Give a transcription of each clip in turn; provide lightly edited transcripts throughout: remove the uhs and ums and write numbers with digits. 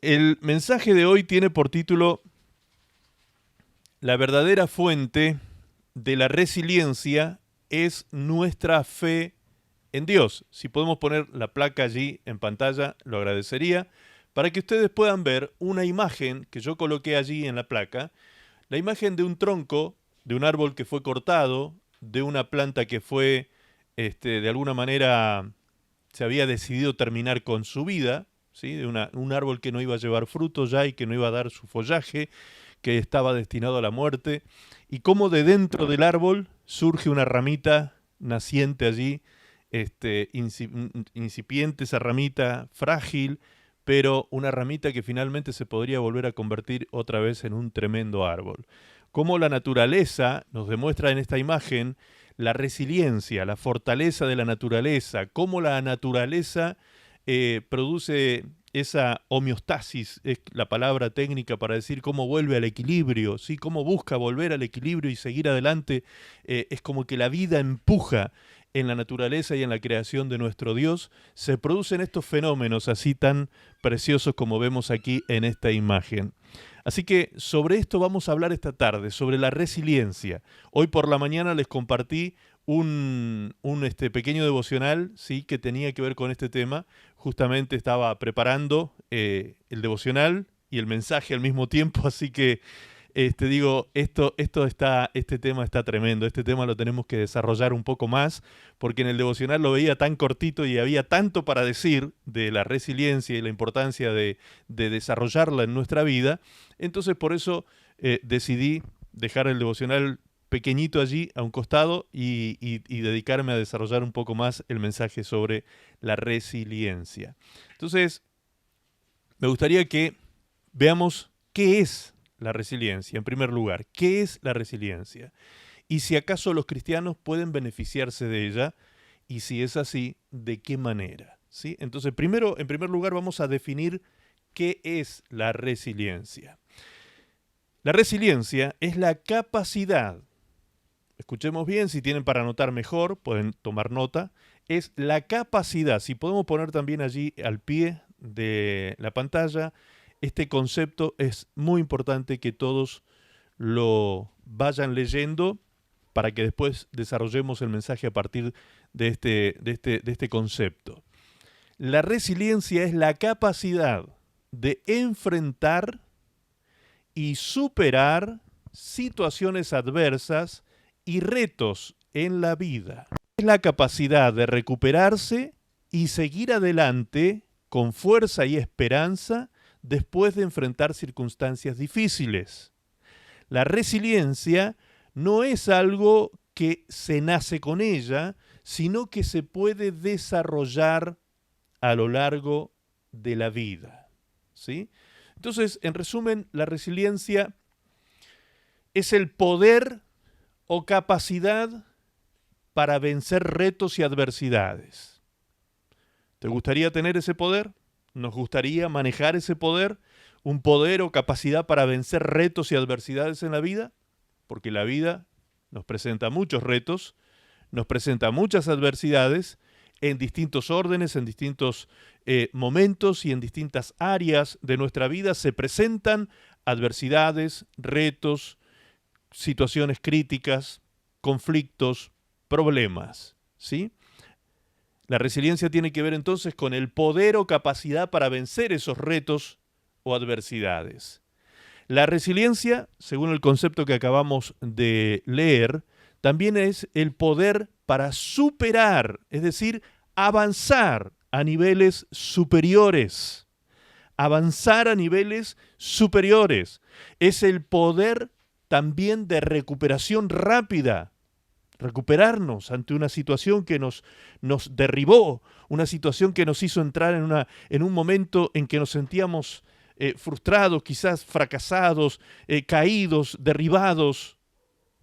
El mensaje de hoy tiene por título La verdadera fuente de la resiliencia es nuestra fe en Dios. Si podemos poner la placa allí en pantalla, lo agradecería, para que ustedes puedan ver una imagen que yo coloqué allí en la placa, la imagen de un tronco, de un árbol que fue cortado, de una planta que fue, de alguna manera, se había decidido terminar con su vida, ¿sí? De un árbol que no iba a llevar fruto ya y que no iba a dar su follaje, que estaba destinado a la muerte, y cómo de dentro del árbol surge una ramita naciente allí, incipiente esa ramita, frágil, pero una ramita que finalmente se podría volver a convertir otra vez en un tremendo árbol. Cómo la naturaleza nos demuestra en esta imagen la resiliencia, la fortaleza de la naturaleza, cómo la naturaleza produce esa homeostasis, es la palabra técnica para decir cómo vuelve al equilibrio, ¿sí? Cómo busca volver al equilibrio y seguir adelante. Es como que la vida empuja en la naturaleza y en la creación de nuestro Dios. Se producen estos fenómenos así tan preciosos como vemos aquí en esta imagen. Así que sobre esto vamos a hablar esta tarde, sobre la resiliencia. Hoy por la mañana les compartí un pequeño devocional, ¿sí? Que tenía que ver con este tema. Justamente estaba preparando el devocional y el mensaje al mismo tiempo, así que este tema está tremendo, este tema lo tenemos que desarrollar un poco más, porque en el devocional lo veía tan cortito y había tanto para decir de la resiliencia y la importancia de desarrollarla en nuestra vida. Entonces por eso decidí dejar el devocional pequeñito allí a un costado y dedicarme a desarrollar un poco más el mensaje sobre la resiliencia. Entonces, me gustaría que veamos qué es la resiliencia, en primer lugar. ¿Qué es la resiliencia? Y si acaso los cristianos pueden beneficiarse de ella, y si es así, ¿de qué manera? ¿Sí? Entonces, primero, en primer lugar, vamos a definir qué es la resiliencia. La resiliencia es la capacidad, escuchemos bien, si tienen para anotar mejor, pueden tomar nota, es la capacidad, si podemos poner también allí al pie de la pantalla, este concepto es muy importante que todos lo vayan leyendo para que después desarrollemos el mensaje a partir de este concepto. La resiliencia es la capacidad de enfrentar y superar situaciones adversas y retos en la vida. Es la capacidad de recuperarse y seguir adelante con fuerza y esperanza después de enfrentar circunstancias difíciles. La resiliencia no es algo que se nace con ella, sino que se puede desarrollar a lo largo de la vida, ¿sí? Entonces, en resumen, la resiliencia es el poder o capacidad para vencer retos y adversidades. ¿Te gustaría tener ese poder? ¿Nos gustaría manejar ese poder? ¿Un poder o capacidad para vencer retos y adversidades en la vida? Porque la vida nos presenta muchos retos, nos presenta muchas adversidades en distintos órdenes, en distintos momentos y en distintas áreas de nuestra vida se presentan adversidades, retos, situaciones críticas, conflictos, problemas, ¿sí? La resiliencia tiene que ver entonces con el poder o capacidad para vencer esos retos o adversidades. La resiliencia, según el concepto que acabamos de leer, también es el poder para superar, es decir, avanzar a niveles superiores. Avanzar a niveles superiores. Es el poder también de recuperación rápida. Recuperarnos ante una situación que nos derribó, una situación que nos hizo entrar en un momento en que nos sentíamos frustrados, quizás fracasados, caídos, derribados.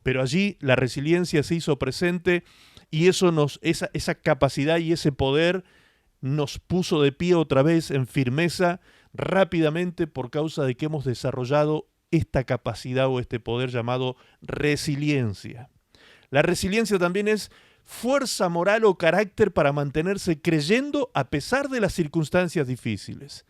Pero allí la resiliencia se hizo presente y esa capacidad y ese poder nos puso de pie otra vez en firmeza rápidamente por causa de que hemos desarrollado esta capacidad o este poder llamado resiliencia. La resiliencia también es fuerza moral o carácter para mantenerse creyendo a pesar de las circunstancias difíciles.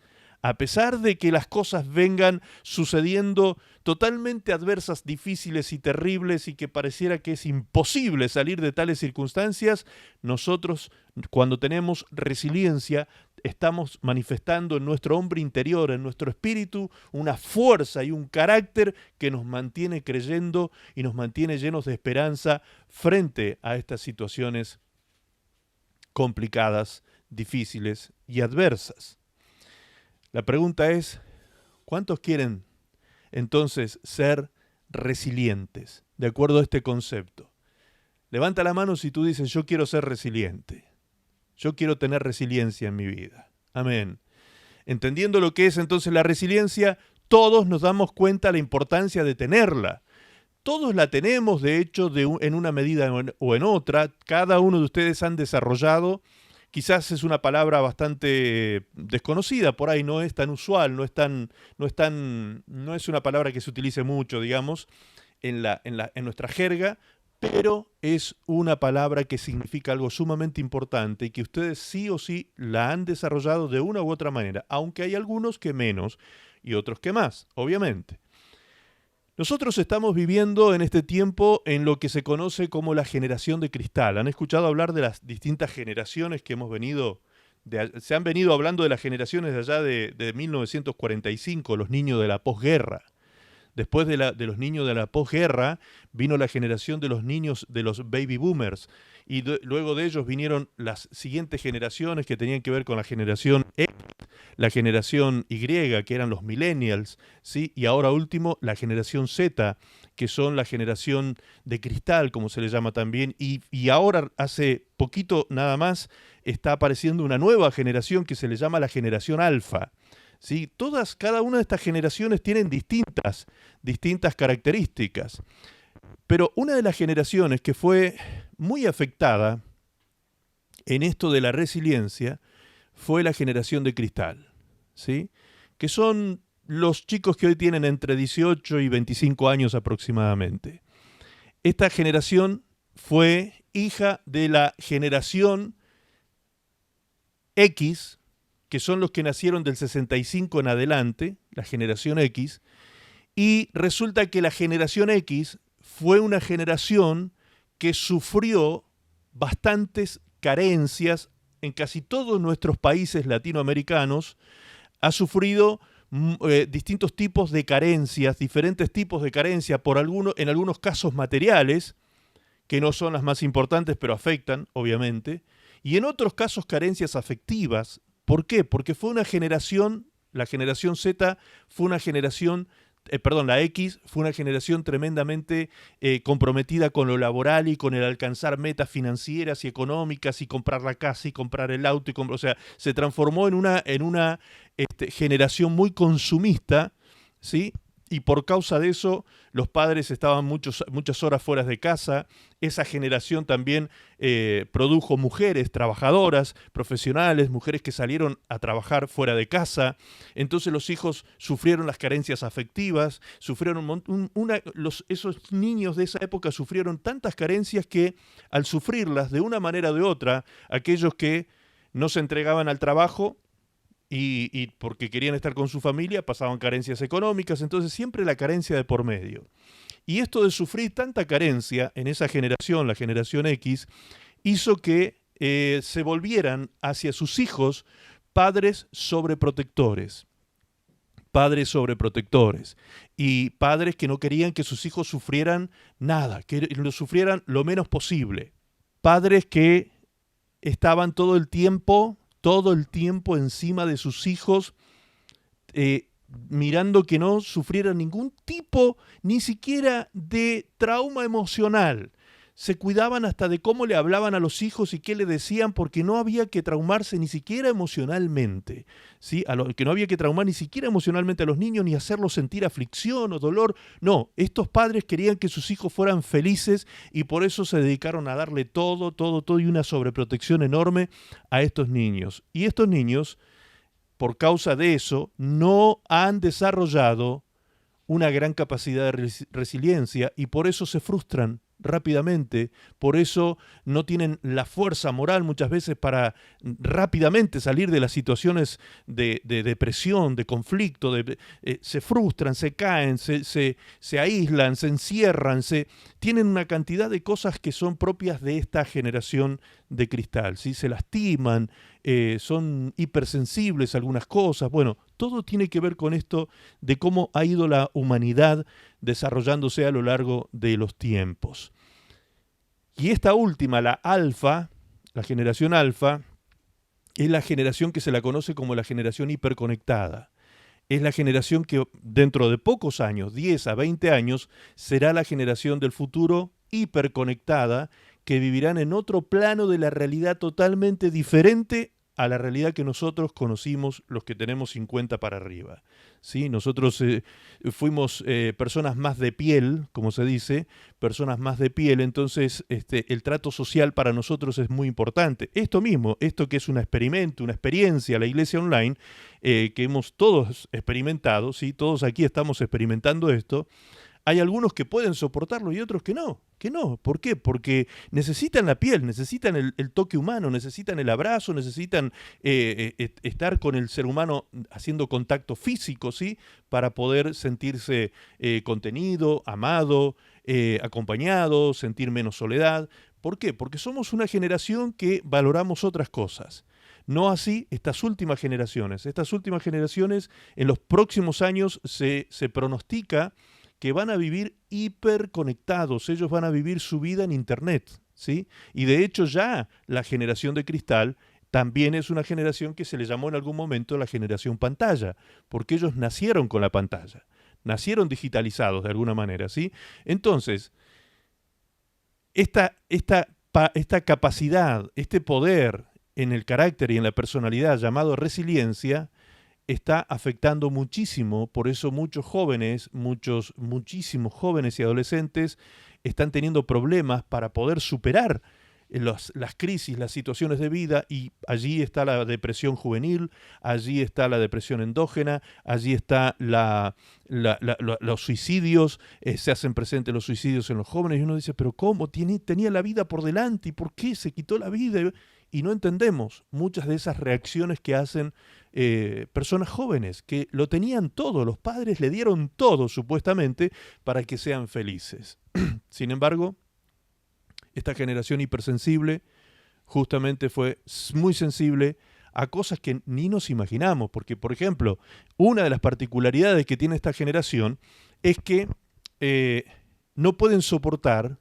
A pesar de que las cosas vengan sucediendo totalmente adversas, difíciles y terribles y que pareciera que es imposible salir de tales circunstancias, nosotros cuando tenemos resiliencia estamos manifestando en nuestro hombre interior, en nuestro espíritu, una fuerza y un carácter que nos mantiene creyendo y nos mantiene llenos de esperanza frente a estas situaciones complicadas, difíciles y adversas. La pregunta es, ¿cuántos quieren entonces ser resilientes de acuerdo a este concepto? Levanta la mano si tú dices, yo quiero ser resiliente. Yo quiero tener resiliencia en mi vida. Amén. Entendiendo lo que es entonces la resiliencia, todos nos damos cuenta de la importancia de tenerla. Todos la tenemos, de hecho, en una medida o en otra. Cada uno de ustedes han desarrollado. Quizás es una palabra bastante desconocida, por ahí no es tan usual, no es una palabra que se utilice mucho, digamos, en nuestra jerga, pero es una palabra que significa algo sumamente importante y que ustedes sí o sí la han desarrollado de una u otra manera, aunque hay algunos que menos y otros que más, obviamente. Nosotros estamos viviendo en este tiempo en lo que se conoce como la generación de cristal. ¿Han escuchado hablar de las distintas generaciones que se han venido hablando de las generaciones de allá de 1945, los niños de la posguerra? Después de los niños de la posguerra vino la generación de los niños de los baby boomers y luego de ellos vinieron las siguientes generaciones que tenían que ver con la generación X, la generación Y, que eran los millennials, ¿sí? Y ahora último la generación Z, que son la generación de cristal, como se le llama también, y ahora hace poquito nada más está apareciendo una nueva generación que se le llama la generación alfa. ¿Sí? Cada una de estas generaciones tienen distintas características. Pero una de las generaciones que fue muy afectada en esto de la resiliencia fue la generación de cristal, ¿sí? Que son los chicos que hoy tienen entre 18 y 25 años aproximadamente. Esta generación fue hija de la generación X, que son los que nacieron del 65 en adelante, la generación X, y resulta que la generación X fue una generación que sufrió bastantes carencias en casi todos nuestros países latinoamericanos, ha sufrido distintos tipos de carencias, diferentes tipos de carencias, en algunos casos materiales, que no son las más importantes, pero afectan, obviamente, y en otros casos carencias afectivas. ¿Por qué? Porque fue una generación, la generación Z fue una generación, la X fue una generación tremendamente comprometida con lo laboral y con el alcanzar metas financieras y económicas y comprar la casa y comprar el auto. O sea, se transformó en una generación muy consumista, ¿sí? Y por causa de eso, los padres estaban muchas horas fuera de casa. Esa generación también produjo mujeres trabajadoras, profesionales, mujeres que salieron a trabajar fuera de casa. Entonces los hijos sufrieron las carencias afectivas, esos niños de esa época sufrieron tantas carencias que al sufrirlas de una manera o de otra, aquellos que no se entregaban al trabajo, y porque querían estar con su familia, pasaban carencias económicas, entonces siempre la carencia de por medio. Y esto de sufrir tanta carencia en esa generación, la generación X, hizo que se volvieran hacia sus hijos padres sobreprotectores. Padres sobreprotectores. Y padres que no querían que sus hijos sufrieran nada, que lo sufrieran lo menos posible. Padres que estaban todo el tiempo encima de sus hijos, mirando que no sufrieran ningún tipo, ni siquiera de trauma emocional. Se cuidaban hasta de cómo le hablaban a los hijos y qué le decían, porque no había que traumarse ni siquiera emocionalmente, ¿sí? Que no había que traumar ni siquiera emocionalmente a los niños, ni hacerlos sentir aflicción o dolor. No, estos padres querían que sus hijos fueran felices y por eso se dedicaron a darle todo y una sobreprotección enorme a estos niños. Y estos niños, por causa de eso, no han desarrollado una gran capacidad de resiliencia y por eso se frustran rápidamente, por eso no tienen la fuerza moral muchas veces para rápidamente salir de las situaciones de depresión, de conflicto, se frustran, se caen, se aíslan, se encierran, tienen una cantidad de cosas que son propias de esta generación de cristal, ¿sí? Se lastiman, son hipersensibles a algunas cosas, bueno, todo tiene que ver con esto de cómo ha ido la humanidad desarrollándose a lo largo de los tiempos. Y esta última, la alfa, la generación alfa, es la generación que se la conoce como la generación hiperconectada. Es la generación que dentro de pocos años, 10 a 20 años, será la generación del futuro hiperconectada, que vivirán en otro plano de la realidad totalmente diferente a la realidad que nosotros conocimos los que tenemos 50 para arriba. ¿Sí? Nosotros fuimos personas más de piel, como se dice, personas más de piel, entonces el trato social para nosotros es muy importante. Esto mismo, esto que es un experimento, una experiencia, la iglesia online, que hemos todos experimentado, ¿sí? Todos aquí estamos experimentando esto. Hay algunos que pueden soportarlo y otros que no. Que no. ¿Por qué? Porque necesitan la piel, necesitan el toque humano, necesitan el abrazo, necesitan estar con el ser humano haciendo contacto físico, ¿sí? Para poder sentirse contenido, amado, acompañado, sentir menos soledad. ¿Por qué? Porque somos una generación que valoramos otras cosas. No así estas últimas generaciones. Estas últimas generaciones en los próximos años se pronostica que van a vivir hiperconectados, ellos van a vivir su vida en Internet, ¿sí? Y de hecho ya la generación de cristal también es una generación que se le llamó en algún momento la generación pantalla, porque ellos nacieron con la pantalla, nacieron digitalizados de alguna manera, ¿sí? Entonces, esta capacidad, este poder en el carácter y en la personalidad llamado resiliencia, está afectando muchísimo, por eso muchos jóvenes, muchísimos jóvenes y adolescentes están teniendo problemas para poder superar las crisis, las situaciones de vida, y allí está la depresión juvenil, allí está la depresión endógena, allí está los suicidios, se hacen presentes los suicidios en los jóvenes, y uno dice, pero ¿cómo? Tenía la vida por delante, ¿y por qué se quitó la vida? Y no entendemos muchas de esas reacciones que hacen personas jóvenes, que lo tenían todo, los padres le dieron todo supuestamente para que sean felices. Sin embargo, esta generación hipersensible justamente fue muy sensible a cosas que ni nos imaginamos, porque por ejemplo, una de las particularidades que tiene esta generación es que no pueden soportar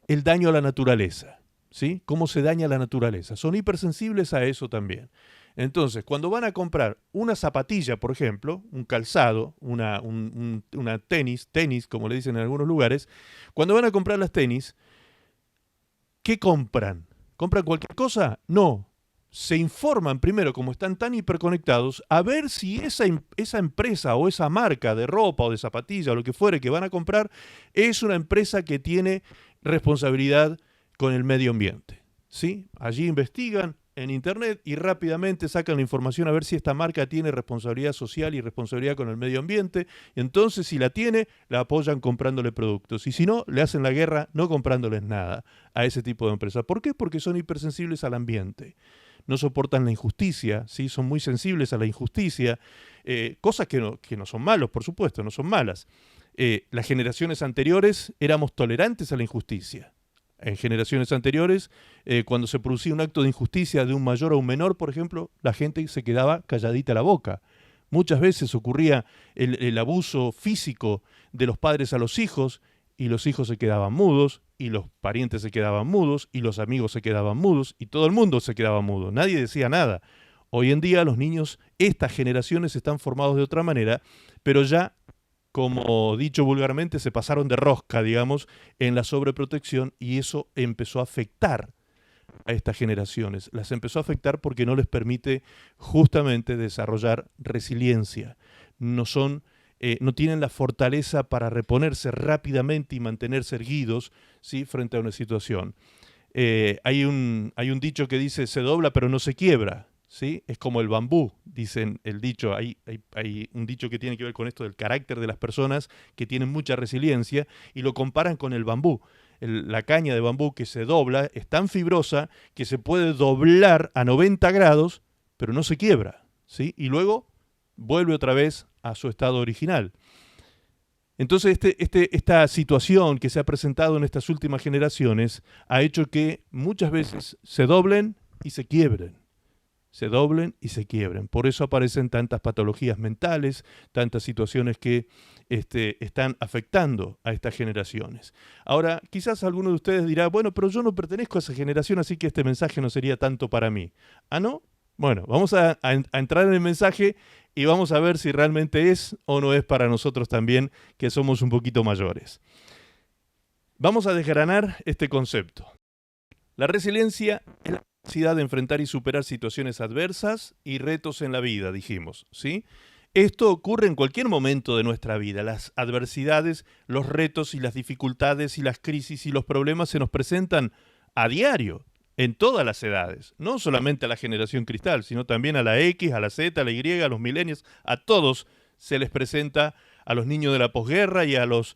el daño a la naturaleza. ¿Sí? Cómo se daña la naturaleza. Son hipersensibles a eso también. Entonces, cuando van a comprar una zapatilla, por ejemplo, un calzado, una tenis, como le dicen en algunos lugares, cuando van a comprar las tenis, ¿qué compran? ¿Compran cualquier cosa? No. Se informan primero, como están tan hiperconectados, a ver si esa empresa o esa marca de ropa o de zapatilla o lo que fuere que van a comprar es una empresa que tiene responsabilidad con el medio ambiente, ¿sí? Allí investigan en internet y rápidamente sacan la información a ver si esta marca tiene responsabilidad social y responsabilidad con el medio ambiente. Y entonces, si la tiene, la apoyan comprándole productos. Y si no, le hacen la guerra no comprándoles nada a ese tipo de empresas. ¿Por qué? Porque son hipersensibles al ambiente. No soportan la injusticia, ¿sí? Son muy sensibles a la injusticia, cosas que no son malos, por supuesto, no son malas. Las generaciones anteriores éramos tolerantes a la injusticia. En generaciones anteriores, cuando se producía un acto de injusticia de un mayor a un menor, por ejemplo, la gente se quedaba calladita la boca. Muchas veces ocurría el abuso físico de los padres a los hijos, y los hijos se quedaban mudos, y los parientes se quedaban mudos, y los amigos se quedaban mudos, y todo el mundo se quedaba mudo. Nadie decía nada. Hoy en día los niños, estas generaciones están formados de otra manera, pero ya, como dicho vulgarmente, se pasaron de rosca, digamos, en la sobreprotección, y eso empezó a afectar a estas generaciones. Las empezó a afectar porque no les permite justamente desarrollar resiliencia. No tienen la fortaleza para reponerse rápidamente y mantenerse erguidos, ¿sí? Frente a una situación. Hay un dicho que dice, se dobla pero no se quiebra. ¿Sí? Es como el bambú, dicen el dicho. Hay un dicho que tiene que ver con esto del carácter de las personas que tienen mucha resiliencia y lo comparan con el bambú. la caña de bambú que se dobla es tan fibrosa que se puede doblar a 90 grados, pero no se quiebra, ¿sí? Y luego vuelve otra vez a su estado original. Entonces esta situación que se ha presentado en estas últimas generaciones ha hecho que muchas veces se doblen y se quiebren. Se doblen y se quiebren. Por eso aparecen tantas patologías mentales, tantas situaciones que están afectando a estas generaciones. Ahora, quizás alguno de ustedes dirá, bueno, pero yo no pertenezco a esa generación, así que este mensaje no sería tanto para mí. ¿Ah, no? Bueno, vamos a entrar en el mensaje y vamos a ver si realmente es o no es para nosotros también, que somos un poquito mayores. Vamos a desgranar este concepto. La resiliencia es la capacidad de enfrentar y superar situaciones adversas y retos en la vida, dijimos, ¿sí? Esto ocurre en cualquier momento de nuestra vida. Las adversidades, los retos y las dificultades y las crisis y los problemas se nos presentan a diario, en todas las edades. No solamente a la generación cristal, sino también a la X, a la Z, a la Y, a los millennials, a todos se les presenta, a los niños de la posguerra y a los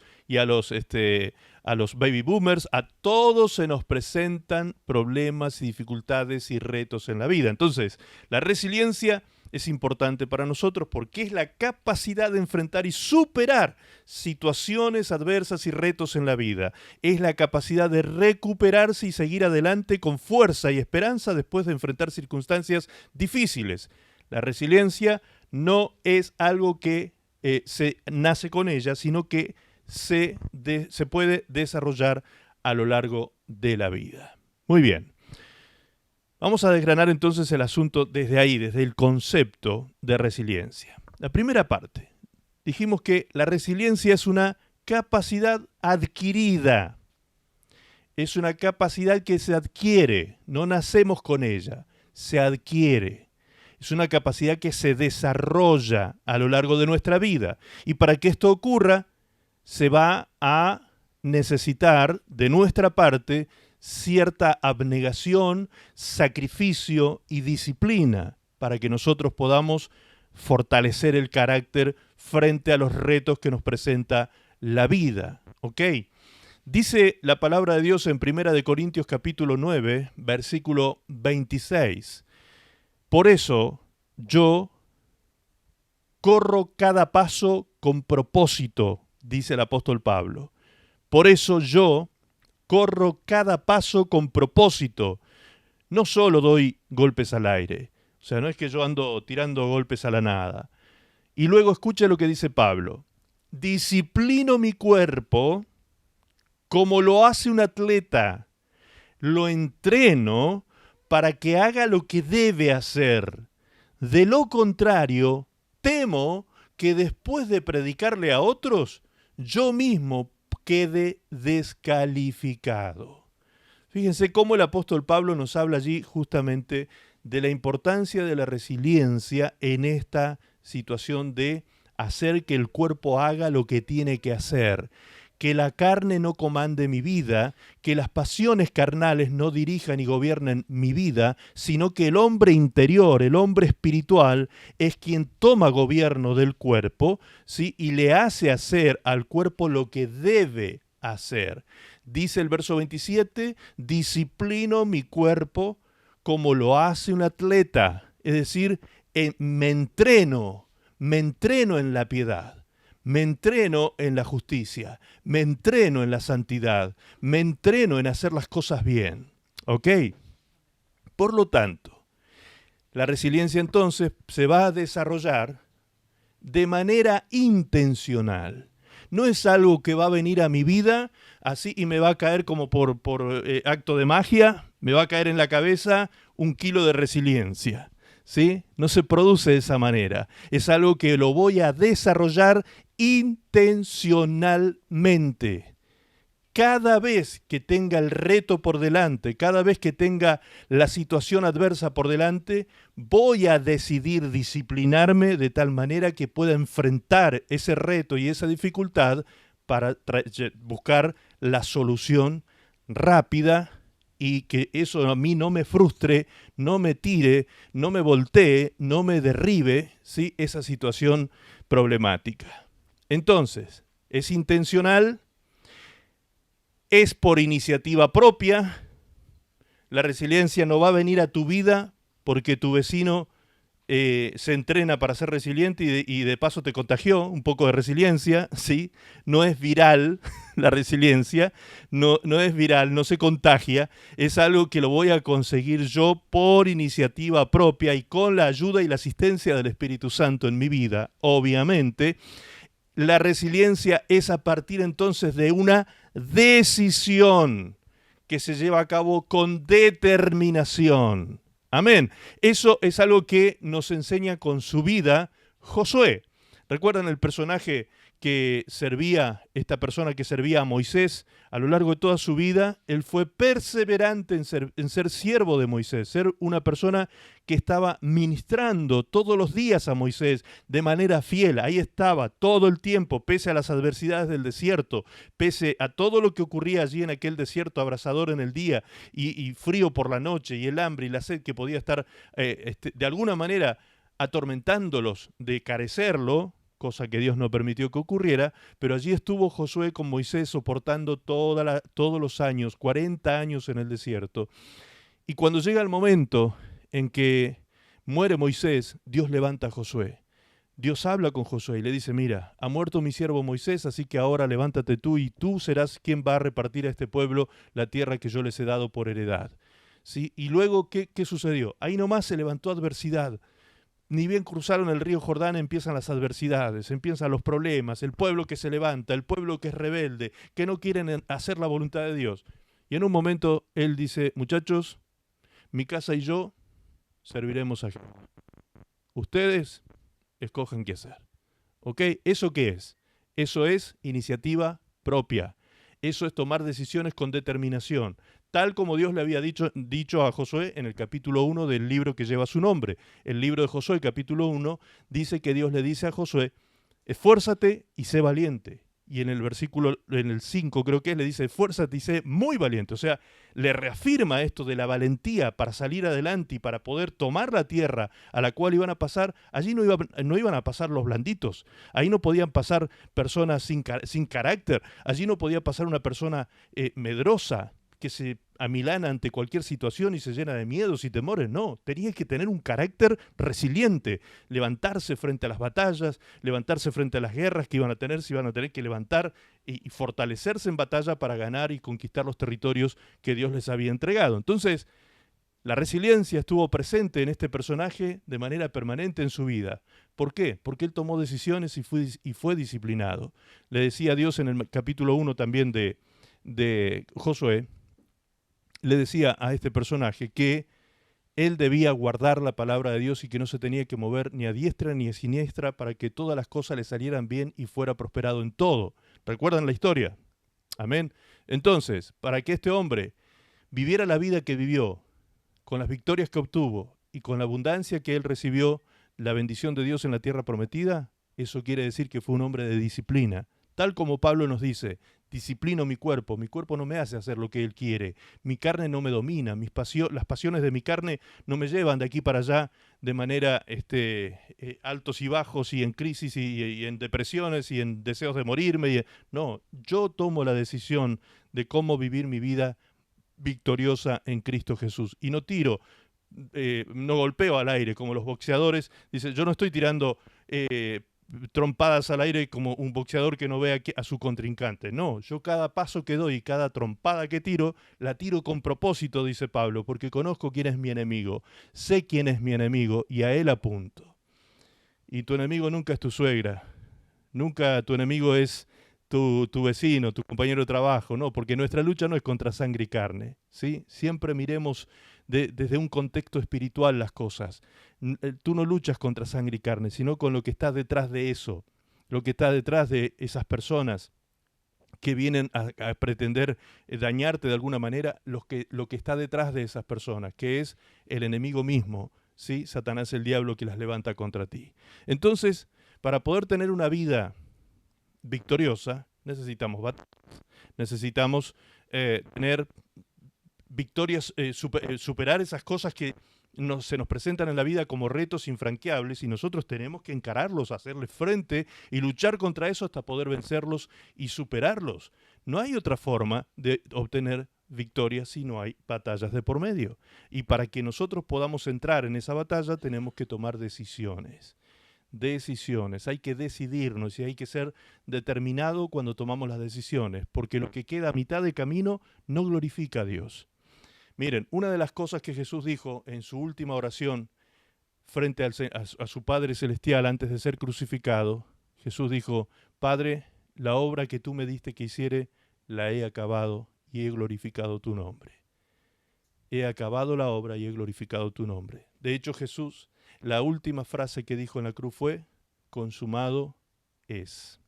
baby boomers, a todos se nos presentan problemas y dificultades y retos en la vida. Entonces, la resiliencia es importante para nosotros porque es la capacidad de enfrentar y superar situaciones adversas y retos en la vida. Es la capacidad de recuperarse y seguir adelante con fuerza y esperanza después de enfrentar circunstancias difíciles. La resiliencia no es algo que se nace con ella, sino que se puede desarrollar a lo largo de la vida. Muy bien. Vamos a desgranar entonces el asunto desde ahí, desde el concepto de resiliencia. La primera parte. Dijimos que la resiliencia es una capacidad adquirida. Es una capacidad que se adquiere. No nacemos con ella. Se adquiere. Es una capacidad que se desarrolla a lo largo de nuestra vida. Y para que esto ocurra, se va a necesitar de nuestra parte cierta abnegación, sacrificio y disciplina para que nosotros podamos fortalecer el carácter frente a los retos que nos presenta la vida. ¿Ok? Dice la palabra de Dios en 1 Corintios capítulo 9, versículo 26. Por eso yo corro cada paso con propósito, dice el apóstol Pablo. Por eso yo corro cada paso con propósito. No solo doy golpes al aire. O sea, no es que yo ando tirando golpes a la nada. Y luego escucha lo que dice Pablo. Disciplino mi cuerpo como lo hace un atleta. Lo entreno para que haga lo que debe hacer. De lo contrario, temo que después de predicarle a otros, yo mismo quede descalificado. Fíjense cómo el apóstol Pablo nos habla allí justamente de la importancia de la resiliencia en esta situación de hacer que el cuerpo haga lo que tiene que hacer, que la carne no comande mi vida, que las pasiones carnales no dirijan y gobiernen mi vida, sino que el hombre interior, el hombre espiritual, es quien toma gobierno del cuerpo, ¿sí? Y le hace hacer al cuerpo lo que debe hacer. Dice el verso 27, disciplino mi cuerpo como lo hace un atleta, es decir, me entreno en la piedad. Me entreno en la justicia, me entreno en la santidad, me entreno en hacer las cosas bien. ¿Ok? Por lo tanto, la resiliencia entonces se va a desarrollar de manera intencional. No es algo que va a venir a mi vida así y me va a caer como por acto de magia, me va a caer en la cabeza 1 kilo de resiliencia. ¿Sí? No se produce de esa manera. Es algo que lo voy a desarrollar intencionalmente. Cada vez que tenga el reto por delante, cada vez que tenga la situación adversa por delante, voy a decidir disciplinarme de tal manera que pueda enfrentar ese reto y esa dificultad para buscar la solución rápida y que eso a mí no me frustre, no me tire, no me voltee, no me derribe, ¿sí? Esa situación problemática. Entonces, es intencional, es por iniciativa propia. La resiliencia no va a venir a tu vida porque tu vecino se entrena para ser resiliente y de paso te contagió un poco de resiliencia, ¿sí? No es viral la resiliencia, no es viral, no se contagia, es algo que lo voy a conseguir yo por iniciativa propia y con la ayuda y la asistencia del Espíritu Santo en mi vida, obviamente. La resiliencia es a partir entonces de una decisión que se lleva a cabo con determinación. Amén. Eso es algo que nos enseña con su vida Josué. ¿Recuerdan el personaje que servía, esta persona que servía a Moisés a lo largo de toda su vida? Él fue perseverante en ser siervo de Moisés, ser una persona que estaba ministrando todos los días a Moisés de manera fiel. Ahí estaba todo el tiempo, pese a las adversidades del desierto, pese a todo lo que ocurría allí en aquel desierto abrasador en el día y frío por la noche y el hambre y la sed que podía estar de alguna manera atormentándolos de carecerlo, cosa que Dios no permitió que ocurriera, pero allí estuvo Josué con Moisés soportando todos los años, 40 años en el desierto. Y cuando llega el momento en que muere Moisés, Dios levanta a Josué. Dios habla con Josué y le dice, mira, ha muerto mi siervo Moisés, así que ahora levántate tú y tú serás quien va a repartir a este pueblo la tierra que yo les he dado por heredad. ¿Sí? Y luego, ¿qué sucedió? Ahí nomás se levantó adversidad. Ni bien cruzaron el río Jordán empiezan las adversidades, empiezan los problemas, el pueblo que se levanta, el pueblo que es rebelde, que no quieren hacer la voluntad de Dios. Y en un momento él dice, muchachos, mi casa y yo serviremos a Jehová. Ustedes escogen qué hacer. ¿Ok? ¿Eso qué es? Eso es iniciativa propia. Eso es tomar decisiones con determinación, tal como Dios le había dicho a Josué en el capítulo 1 del libro que lleva su nombre. El libro de Josué, capítulo 1, dice que Dios le dice a Josué, esfuérzate y sé valiente. Y en el 5 creo que es, le dice, esfuérzate y sé muy valiente. O sea, le reafirma esto de la valentía para salir adelante y para poder tomar la tierra a la cual iban a pasar. Allí no iban a pasar los blanditos. Ahí no podían pasar personas sin carácter. Allí no podía pasar una persona medrosa, que se amilana ante cualquier situación y se llena de miedos y temores. No, tenía que tener un carácter resiliente, levantarse frente a las batallas, levantarse frente a las guerras que iban a tener, se iban a tener que levantar y fortalecerse en batalla para ganar y conquistar los territorios que Dios les había entregado. Entonces, la resiliencia estuvo presente en este personaje de manera permanente en su vida. ¿Por qué? Porque él tomó decisiones y fue disciplinado. Le decía a Dios en el capítulo 1 también de Josué, le decía a este personaje que él debía guardar la palabra de Dios y que no se tenía que mover ni a diestra ni a siniestra para que todas las cosas le salieran bien y fuera prosperado en todo. ¿Recuerdan la historia? Amén. Entonces, para que este hombre viviera la vida que vivió, con las victorias que obtuvo y con la abundancia que él recibió, la bendición de Dios en la tierra prometida, eso quiere decir que fue un hombre de disciplina. Tal como Pablo nos dice, disciplino mi cuerpo no me hace hacer lo que él quiere, mi carne no me domina, las pasiones de mi carne no me llevan de aquí para allá de manera altos y bajos y en crisis y en depresiones y en deseos de morirme. No, yo tomo la decisión de cómo vivir mi vida victoriosa en Cristo Jesús. Y no tiro, no golpeo al aire como los boxeadores. Dice, yo no estoy tirando trompadas al aire como un boxeador que no ve a su contrincante. No, yo cada paso que doy, cada trompada que tiro, la tiro con propósito, dice Pablo, porque conozco quién es mi enemigo, sé quién es mi enemigo y a él apunto. Y tu enemigo nunca es tu suegra, nunca tu enemigo es tu vecino, tu compañero de trabajo, no, porque nuestra lucha no es contra sangre y carne, ¿sí? Siempre miremos desde un contexto espiritual las cosas. Tú no luchas contra sangre y carne, sino con lo que está detrás de eso, lo que está detrás de esas personas que vienen a pretender dañarte de alguna manera, lo que está detrás de esas personas, que es el enemigo mismo, ¿sí? Satanás, el diablo que las levanta contra ti. Entonces, para poder tener una vida victoriosa, necesitamos batallas, necesitamos tener victorias, superar esas cosas que se nos presentan en la vida como retos infranqueables y nosotros tenemos que encararlos, hacerles frente y luchar contra eso hasta poder vencerlos y superarlos. No hay otra forma de obtener victoria si no hay batallas de por medio. Y para que nosotros podamos entrar en esa batalla tenemos que tomar decisiones. Decisiones, hay que decidirnos y hay que ser determinado cuando tomamos las decisiones, porque lo que queda a mitad de camino no glorifica a Dios. Miren, una de las cosas que Jesús dijo en su última oración frente a su Padre Celestial antes de ser crucificado, Jesús dijo: Padre, la obra que tú me diste que hiciere, la he acabado y he glorificado tu nombre. He acabado la obra y he glorificado tu nombre. De hecho, Jesús, la última frase que dijo en la cruz fue: consumado es.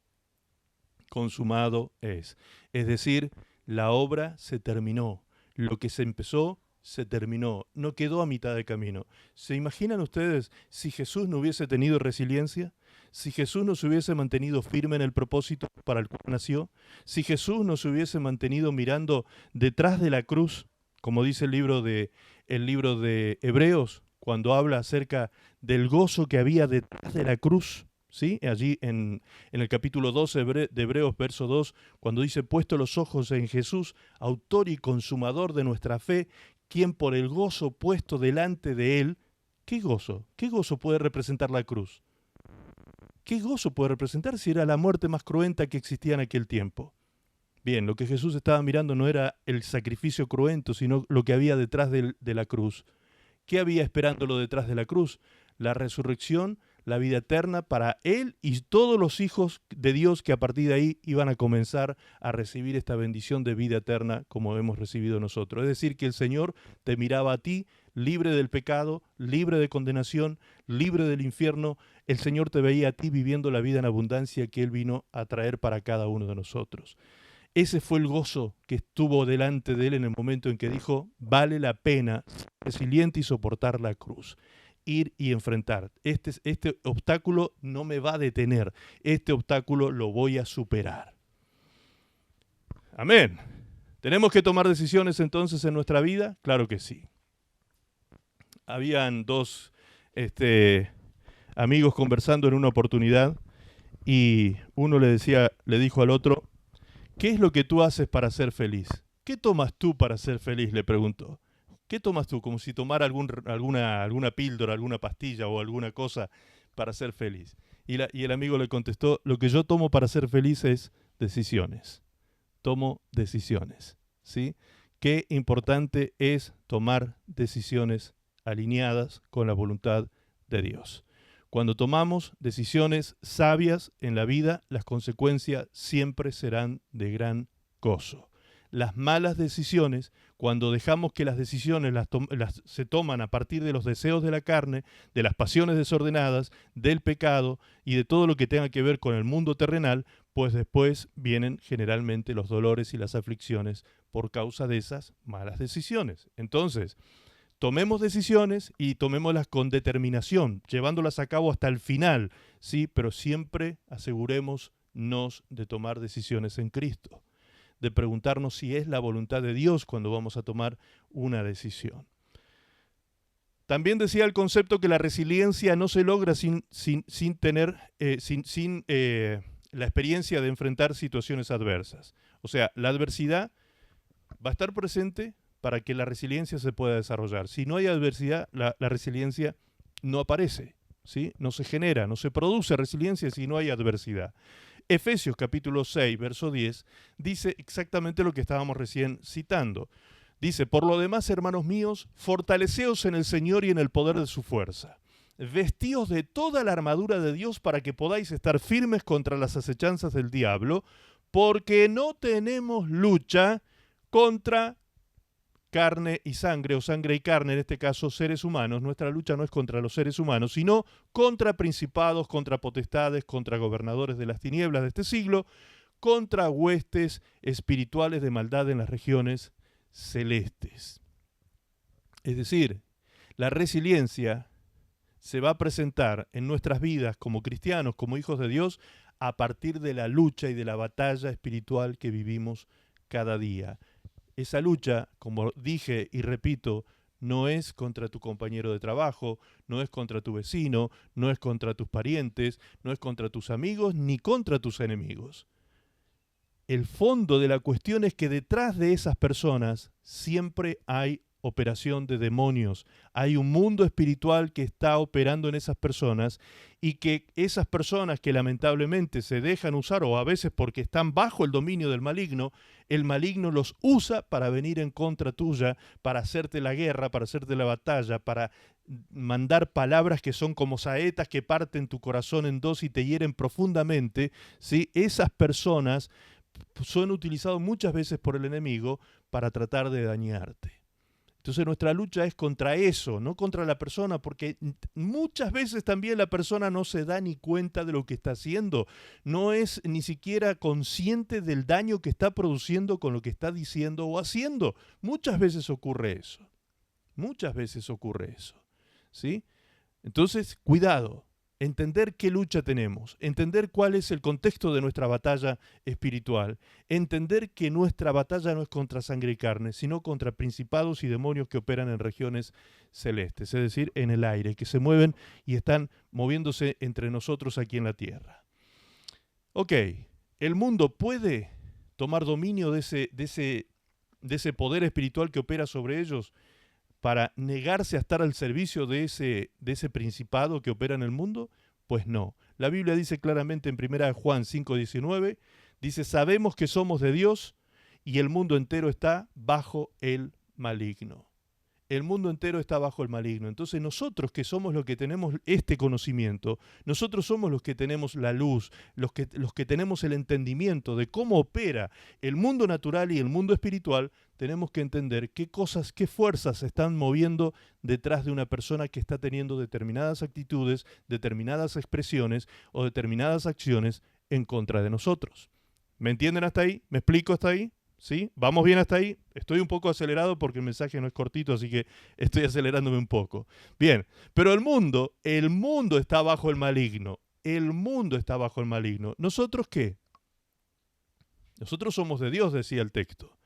Consumado es. Es decir, la obra se terminó. Lo que se empezó, se terminó. No quedó a mitad de camino. ¿Se imaginan ustedes si Jesús no hubiese tenido resiliencia? Si Jesús no se hubiese mantenido firme en el propósito para el cual nació, si Jesús no se hubiese mantenido mirando detrás de la cruz, como dice el libro de Hebreos, cuando habla acerca del gozo que había detrás de la cruz, ¿sí? Allí en el capítulo 12 de Hebreos, verso 2, cuando dice: puesto los ojos en Jesús, autor y consumador de nuestra fe, quien por el gozo puesto delante de él, ¿qué gozo? ¿Qué gozo puede representar la cruz? ¿Qué gozo puede representar si era la muerte más cruenta que existía en aquel tiempo? Bien, lo que Jesús estaba mirando no era el sacrificio cruento, sino lo que había detrás de la cruz. ¿Qué había esperándolo detrás de la cruz? La resurrección, la vida eterna para él y todos los hijos de Dios que a partir de ahí iban a comenzar a recibir esta bendición de vida eterna como hemos recibido nosotros. Es decir, que el Señor te miraba a ti libre del pecado, libre de condenación, libre del infierno. El Señor te veía a ti viviendo la vida en abundancia que Él vino a traer para cada uno de nosotros. Ese fue el gozo que estuvo delante de él en el momento en que dijo: vale la pena ser resiliente y soportar la cruz, ir y enfrentar. Este obstáculo no me va a detener, este obstáculo lo voy a superar. Amén. ¿Tenemos que tomar decisiones entonces en nuestra vida? Claro que sí. Habían dos amigos conversando en una oportunidad y uno le dijo al otro: ¿qué es lo que tú haces para ser feliz? ¿Qué tomas tú para ser feliz?, le preguntó. ¿Qué tomas tú? Como si tomara alguna píldora, alguna pastilla o alguna cosa para ser feliz. Y el amigo le contestó: lo que yo tomo para ser feliz es decisiones. Tomo decisiones, ¿sí? Qué importante es tomar decisiones alineadas con la voluntad de Dios. Cuando tomamos decisiones sabias en la vida, las consecuencias siempre serán de gran gozo. Las malas decisiones, cuando dejamos que las decisiones se toman a partir de los deseos de la carne, de las pasiones desordenadas, del pecado y de todo lo que tenga que ver con el mundo terrenal, pues después vienen generalmente los dolores y las aflicciones por causa de esas malas decisiones. Entonces, tomemos decisiones y tomémoslas con determinación, llevándolas a cabo hasta el final, sí, pero siempre asegurémonos de tomar decisiones en Cristo, de preguntarnos si es la voluntad de Dios cuando vamos a tomar una decisión. También decía el concepto que la resiliencia no se logra sin tener la experiencia de enfrentar situaciones adversas. O sea, la adversidad va a estar presente para que la resiliencia se pueda desarrollar. Si no hay adversidad, la resiliencia no aparece, ¿sí? No se genera, no se produce resiliencia si no hay adversidad. Efesios capítulo 6, verso 10, dice exactamente lo que estábamos recién citando. Dice: por lo demás, hermanos míos, fortaleceos en el Señor y en el poder de su fuerza. Vestíos de toda la armadura de Dios para que podáis estar firmes contra las acechanzas del diablo, porque no tenemos lucha contra carne y sangre, o sangre y carne, en este caso seres humanos. Nuestra lucha no es contra los seres humanos, sino contra principados, contra potestades, contra gobernadores de las tinieblas de este siglo, contra huestes espirituales de maldad en las regiones celestes. Es decir, la resiliencia se va a presentar en nuestras vidas como cristianos, como hijos de Dios, a partir de la lucha y de la batalla espiritual que vivimos cada día. Esa lucha, como dije y repito, no es contra tu compañero de trabajo, no es contra tu vecino, no es contra tus parientes, no es contra tus amigos, ni contra tus enemigos. el fondo de la cuestión es que detrás de esas personas siempre hay operación de demonios. Hay un mundo espiritual que está operando en esas personas y que esas personas que lamentablemente se dejan usar o a veces porque están bajo el dominio del maligno, el maligno los usa para venir en contra tuya, para hacerte la guerra, para hacerte la batalla, para mandar palabras que son como saetas que parten tu corazón en dos y te hieren profundamente, ¿sí? Esas personas son utilizadas muchas veces por el enemigo para tratar de dañarte. Entonces nuestra lucha es contra eso, no contra la persona, porque muchas veces también la persona no se da ni cuenta de lo que está haciendo, no es ni siquiera consciente del daño que está produciendo con lo que está diciendo o haciendo. Muchas veces ocurre eso, ¿sí? Entonces, cuidado. Entender qué lucha tenemos, entender cuál es el contexto de nuestra batalla espiritual, entender que nuestra batalla no es contra sangre y carne, sino contra principados y demonios que operan en regiones celestes, es decir, en el aire, que se mueven y están moviéndose entre nosotros aquí en la tierra. Ok, el mundo puede tomar dominio de ese poder espiritual que opera sobre ellos para negarse a estar al servicio de ese principado que opera en el mundo? Pues no. La Biblia dice claramente en 1 Juan 5:19, dice, sabemos que somos de Dios y el mundo entero está bajo el maligno. El mundo entero está bajo el maligno. Entonces nosotros que somos los que tenemos este conocimiento, nosotros somos los que tenemos la luz, los que tenemos el entendimiento de cómo opera el mundo natural y el mundo espiritual, tenemos que entender qué cosas, qué fuerzas se están moviendo detrás de una persona que está teniendo determinadas actitudes, determinadas expresiones o determinadas acciones en contra de nosotros. ¿Me entienden hasta ahí? ¿Me explico hasta ahí? ¿Sí? ¿Vamos bien hasta ahí? Estoy un poco acelerado porque el mensaje no es cortito, así que estoy acelerándome un poco. Bien, pero el mundo está bajo el maligno. El mundo está bajo el maligno. ¿Nosotros qué? Nosotros somos de Dios, decía el texto.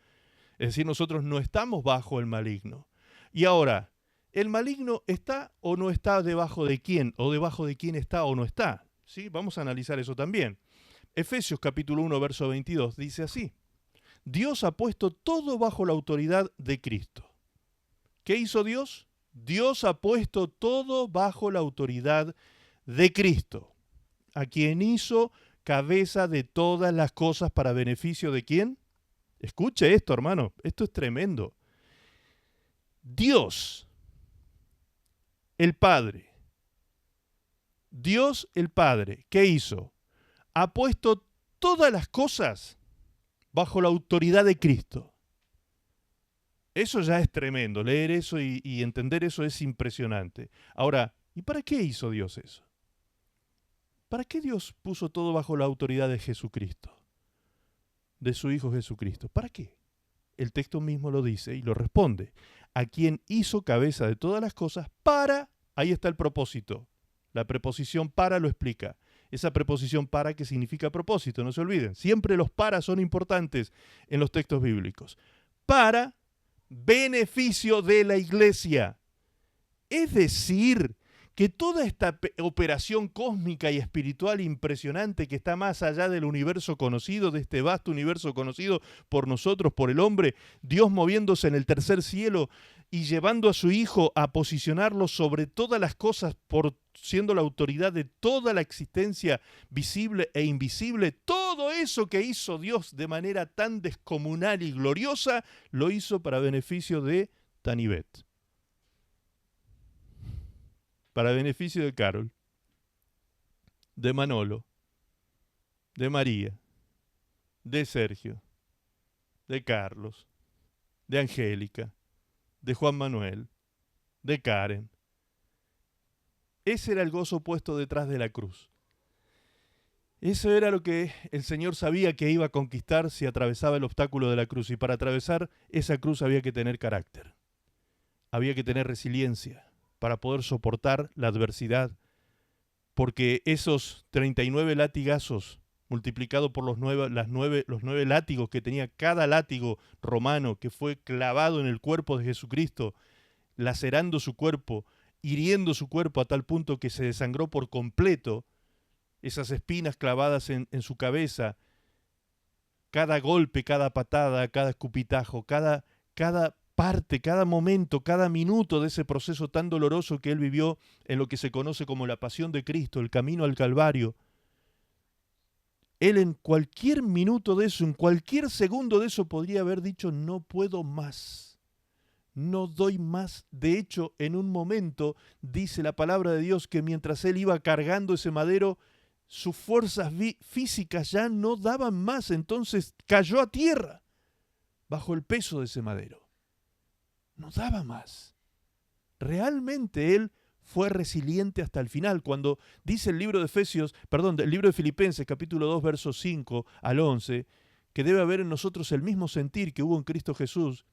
Es decir, nosotros no estamos bajo el maligno. Y ahora, ¿el maligno está o no está debajo de quién? ¿O debajo de quién está o no está? ¿Sí? Vamos a analizar eso también. Efesios capítulo 1, verso 22 dice así. Dios ha puesto todo bajo la autoridad de Cristo. ¿Qué hizo Dios? Dios ha puesto todo bajo la autoridad de Cristo, a quien hizo cabeza de todas las cosas para beneficio de ¿quién? Escuche esto, hermano, esto es tremendo. Dios, el Padre, ¿qué hizo? Ha puesto todas las cosas bajo la autoridad de Cristo. Eso ya es tremendo, leer eso y entender eso es impresionante. Ahora, ¿y para qué hizo Dios eso? ¿Para qué Dios puso todo bajo la autoridad de Jesucristo? De su Hijo Jesucristo. ¿Para qué? El texto mismo lo dice y lo responde. A quien hizo cabeza de todas las cosas para, ahí está el propósito. La preposición para lo explica. Esa preposición para que significa propósito, no se olviden. Siempre los para son importantes en los textos bíblicos. Para beneficio de la iglesia. Es decir, que toda esta operación cósmica y espiritual impresionante que está más allá del universo conocido, de este vasto universo conocido por nosotros, por el hombre, Dios moviéndose en el tercer cielo y llevando a su Hijo a posicionarlo sobre todas las cosas, por siendo la autoridad de toda la existencia visible e invisible, todo eso que hizo Dios de manera tan descomunal y gloriosa, lo hizo para beneficio de Tanibet, para beneficio de Carol, de Manolo, de María, de Sergio, de Carlos, de Angélica, de Juan Manuel, de Karen. Ese era el gozo puesto detrás de la cruz. Eso era lo que el Señor sabía que iba a conquistar si atravesaba el obstáculo de la cruz. Y para atravesar esa cruz había que tener carácter, había que tener resiliencia para poder soportar la adversidad, porque esos 39 latigazos multiplicado por los 9 látigos que tenía cada látigo romano que fue clavado en el cuerpo de Jesucristo, lacerando su cuerpo, hiriendo su cuerpo a tal punto que se desangró por completo, esas espinas clavadas en su cabeza, cada golpe, cada patada, cada escupitajo, cada parte, cada momento, cada minuto de ese proceso tan doloroso que él vivió en lo que se conoce como la pasión de Cristo, el camino al Calvario. Él en cualquier minuto de eso, en cualquier segundo de eso podría haber dicho, no puedo más, no doy más. De hecho, en un momento dice la palabra de Dios que mientras él iba cargando ese madero, sus fuerzas físicas ya no daban más, entonces cayó a tierra bajo el peso de ese madero. No daba más. Realmente él fue resiliente hasta el final. Cuando dice el libro el libro de Filipenses, capítulo 2, versos 5 al 11, que debe haber en nosotros el mismo sentir que hubo en Cristo Jesús,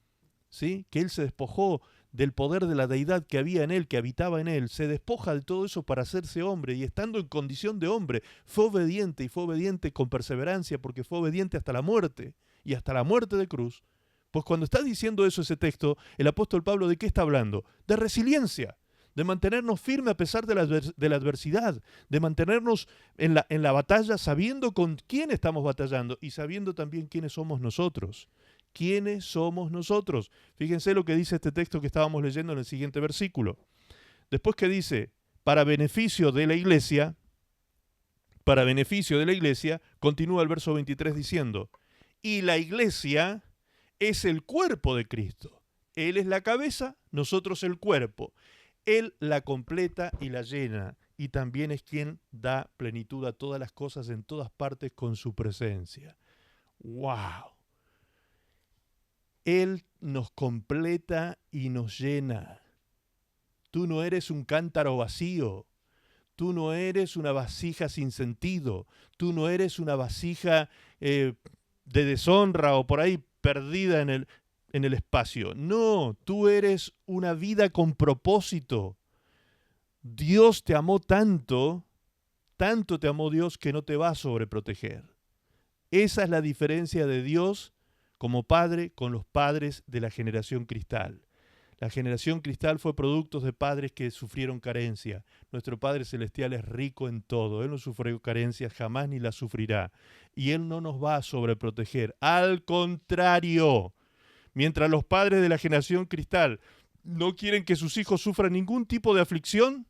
¿sí? Que él se despojó del poder de la deidad que había en él, que habitaba en él, se despoja de todo eso para hacerse hombre, y estando en condición de hombre, fue obediente, y fue obediente con perseverancia, porque fue obediente hasta la muerte, y hasta la muerte de cruz. Pues cuando está diciendo eso ese texto, el apóstol Pablo, ¿de qué está hablando? De resiliencia, de mantenernos firmes a pesar de la adversidad, de mantenernos en la batalla sabiendo con quién estamos batallando y sabiendo también quiénes somos nosotros. ¿Quiénes somos nosotros? Fíjense lo que dice este texto que estábamos leyendo en el siguiente versículo. Después que dice, para beneficio de la iglesia, continúa el verso 23 diciendo, y la iglesia es el cuerpo de Cristo. Él es la cabeza, nosotros el cuerpo. Él la completa y la llena, y también es quien da plenitud a todas las cosas en todas partes con su presencia. ¡Wow! Él nos completa y nos llena. Tú no eres un cántaro vacío. Tú no eres una vasija sin sentido. Tú no eres una vasija de deshonra o por ahí perdida en el espacio. No, tú eres una vida con propósito. Dios te amó tanto, tanto te amó Dios que no te va a sobreproteger. Esa es la diferencia de Dios como Padre con los padres de la generación cristal. La generación cristal fue producto de padres que sufrieron carencia. Nuestro Padre Celestial es rico en todo. Él no sufrió carencias jamás ni las sufrirá. Y Él no nos va a sobreproteger. Al contrario, mientras los padres de la generación cristal no quieren que sus hijos sufran ningún tipo de aflicción,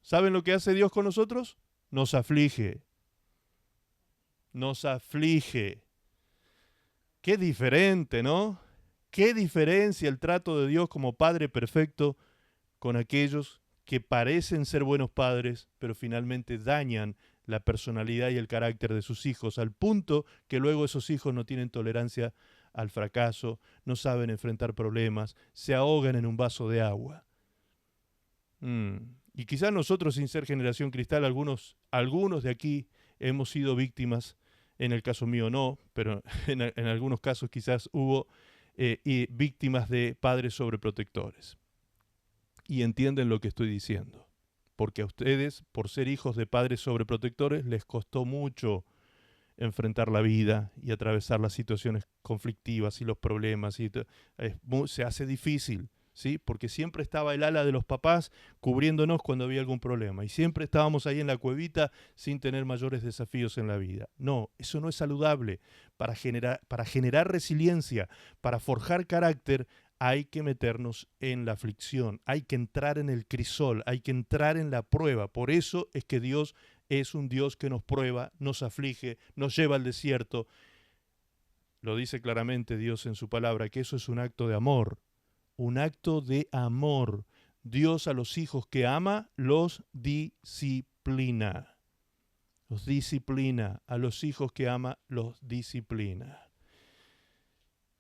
¿saben lo que hace Dios con nosotros? Nos aflige. Nos aflige. Qué diferente, ¿no? Qué diferencia el trato de Dios como Padre perfecto con aquellos que parecen ser buenos padres, pero finalmente dañan la personalidad y el carácter de sus hijos, al punto que luego esos hijos no tienen tolerancia al fracaso, no saben enfrentar problemas, se ahogan en un vaso de agua. Y quizás nosotros, sin ser generación cristal, algunos de aquí hemos sido víctimas. En el caso mío no, pero en algunos casos quizás hubo víctimas de padres sobreprotectores. Y entienden lo que estoy diciendo. Porque a ustedes, por ser hijos de padres sobreprotectores, les costó mucho enfrentar la vida y atravesar las situaciones conflictivas y los problemas. Se hace difícil, ¿sí? Porque siempre estaba el ala de los papás cubriéndonos cuando había algún problema. Y siempre estábamos ahí en la cuevita sin tener mayores desafíos en la vida. No, eso no es saludable. Para generar resiliencia, para forjar carácter, hay que meternos en la aflicción, hay que entrar en el crisol, hay que entrar en la prueba. Por eso es que Dios es un Dios que nos prueba, nos aflige, nos lleva al desierto. Lo dice claramente Dios en su palabra, que eso es un acto de amor. Un acto de amor. Dios a los hijos que ama los disciplina. Los disciplina. A los hijos que ama los disciplina.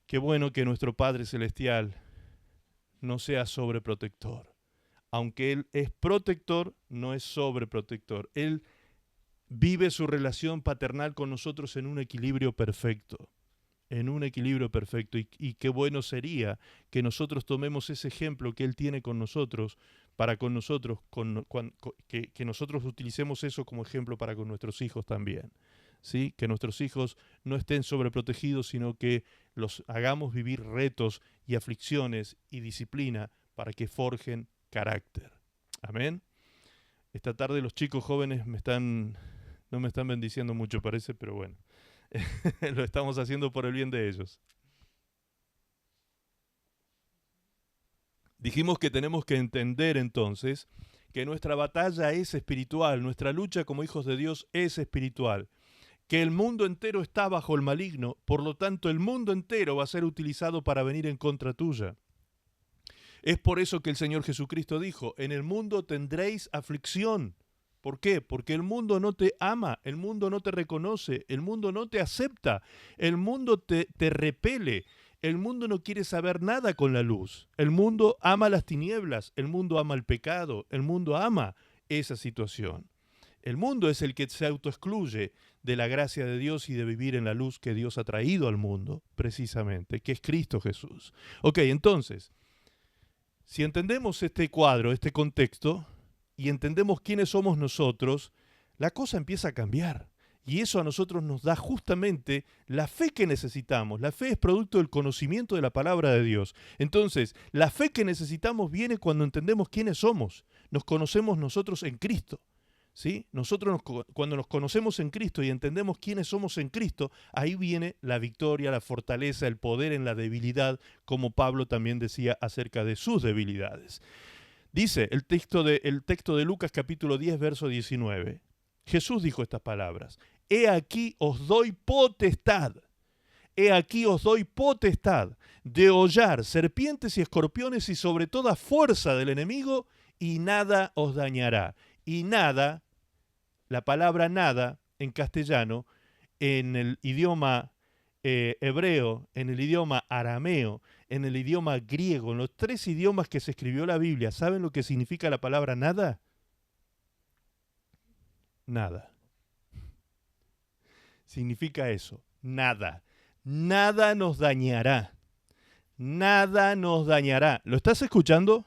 Qué bueno que nuestro Padre Celestial no sea sobreprotector. Aunque Él es protector, no es sobreprotector. Él vive su relación paternal con nosotros en un equilibrio perfecto. En un equilibrio perfecto. Y qué bueno sería que nosotros tomemos ese ejemplo que Él tiene con nosotros, para con nosotros, que nosotros utilicemos eso como ejemplo para con nuestros hijos también. ¿Sí? Que nuestros hijos no estén sobreprotegidos, sino que los hagamos vivir retos y aflicciones y disciplina para que forjen carácter. Amén. Esta tarde los chicos jóvenes no me están bendiciendo mucho, parece, pero bueno. Lo estamos haciendo por el bien de ellos. Dijimos que tenemos que entender entonces que nuestra batalla es espiritual, nuestra lucha como hijos de Dios es espiritual, que el mundo entero está bajo el maligno, por lo tanto el mundo entero va a ser utilizado para venir en contra tuya. Es por eso que el Señor Jesucristo dijo, en el mundo tendréis aflicción. ¿Por qué? Porque el mundo no te ama, el mundo no te reconoce, el mundo no te acepta, el mundo te repele, el mundo no quiere saber nada con la luz, el mundo ama las tinieblas, el mundo ama el pecado, el mundo ama esa situación. El mundo es el que se autoexcluye de la gracia de Dios y de vivir en la luz que Dios ha traído al mundo, precisamente, que es Cristo Jesús. Ok, entonces, si entendemos este cuadro, este contexto, y entendemos quiénes somos nosotros, la cosa empieza a cambiar. Y eso a nosotros nos da justamente la fe que necesitamos. La fe es producto del conocimiento de la palabra de Dios. Entonces, la fe que necesitamos viene cuando entendemos quiénes somos. Nos conocemos nosotros en Cristo. ¿Sí? Cuando nos conocemos en Cristo y entendemos quiénes somos en Cristo, ahí viene la victoria, la fortaleza, el poder en la debilidad, como Pablo también decía acerca de sus debilidades. Dice el texto de Lucas capítulo 10, verso 19. Jesús dijo estas palabras: He aquí os doy potestad. He aquí os doy potestad de hollar serpientes y escorpiones y sobre toda fuerza del enemigo, y nada os dañará. Y nada, la palabra nada en castellano, en el idioma hebreo, en el idioma arameo, en el idioma griego, en los 3 idiomas que se escribió la Biblia, ¿saben lo que significa la palabra nada? Nada. Significa eso, nada. Nada nos dañará. Nada nos dañará. ¿Lo estás escuchando?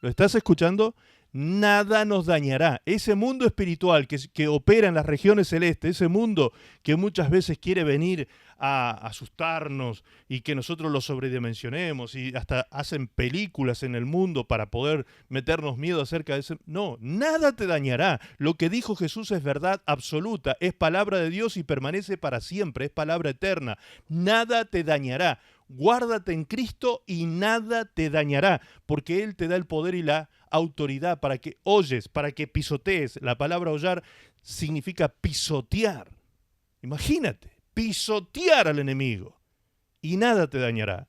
¿Lo estás escuchando? Nada nos dañará. Ese mundo espiritual que opera en las regiones celestes, ese mundo que muchas veces quiere venir a asustarnos y que nosotros lo sobredimensionemos y hasta hacen películas en el mundo para poder meternos miedo acerca de ese... No, nada te dañará. Lo que dijo Jesús es verdad absoluta, es palabra de Dios y permanece para siempre, es palabra eterna. Nada te dañará. Guárdate en Cristo y nada te dañará, porque Él te da el poder y la autoridad para que holles, para que pisotees. La palabra hollar significa pisotear. Imagínate, pisotear al enemigo y nada te dañará.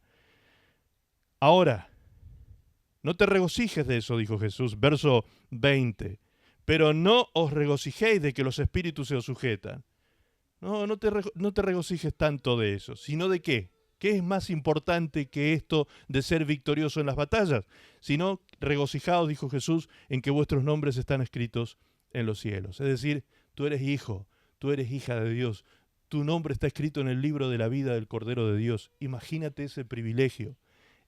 Ahora, no te regocijes de eso, dijo Jesús, verso 20, pero no os regocijéis de que los espíritus se os sujetan. No te regocijes tanto de eso, sino de qué. ¿Qué es más importante que esto de ser victorioso en las batallas? Sino regocijaos, dijo Jesús, en que vuestros nombres están escritos en los cielos. Es decir, tú eres hijo, tú eres hija de Dios, tu nombre está escrito en el libro de la vida del Cordero de Dios. Imagínate ese privilegio.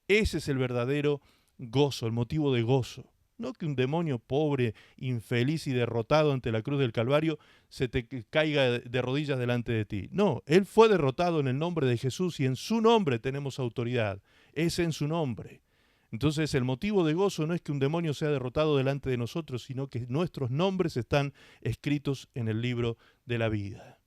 Ese es el verdadero gozo, el motivo de gozo. No que un demonio pobre, infeliz y derrotado ante la cruz del Calvario se te caiga de rodillas delante de ti. No, Él fue derrotado en el nombre de Jesús y en su nombre tenemos autoridad. Es en su nombre. Entonces el motivo de gozo no es que un demonio sea derrotado delante de nosotros, sino que nuestros nombres están escritos en el libro de la vida.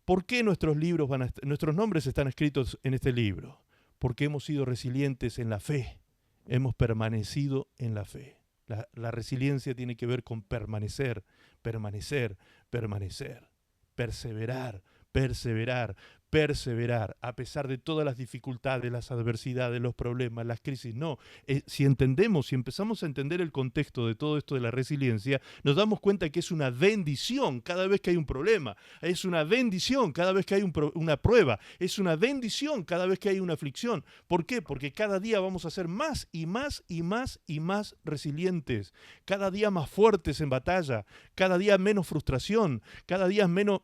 ¿Por qué nuestros nombres están escritos en este libro? Porque hemos sido resilientes en la fe. Hemos permanecido en la fe. La resiliencia tiene que ver con permanecer, permanecer, permanecer, perseverar, perseverar, perseverar, a pesar de todas las dificultades, las adversidades, los problemas, las crisis. No, si entendemos, si empezamos a entender el contexto de todo esto de la resiliencia, nos damos cuenta que es una bendición cada vez que hay un problema, es una bendición cada vez que hay una prueba, es una bendición cada vez que hay una aflicción. ¿Por qué? Porque cada día vamos a ser más y más y más y más resilientes, cada día más fuertes en batalla, cada día menos frustración, cada día menos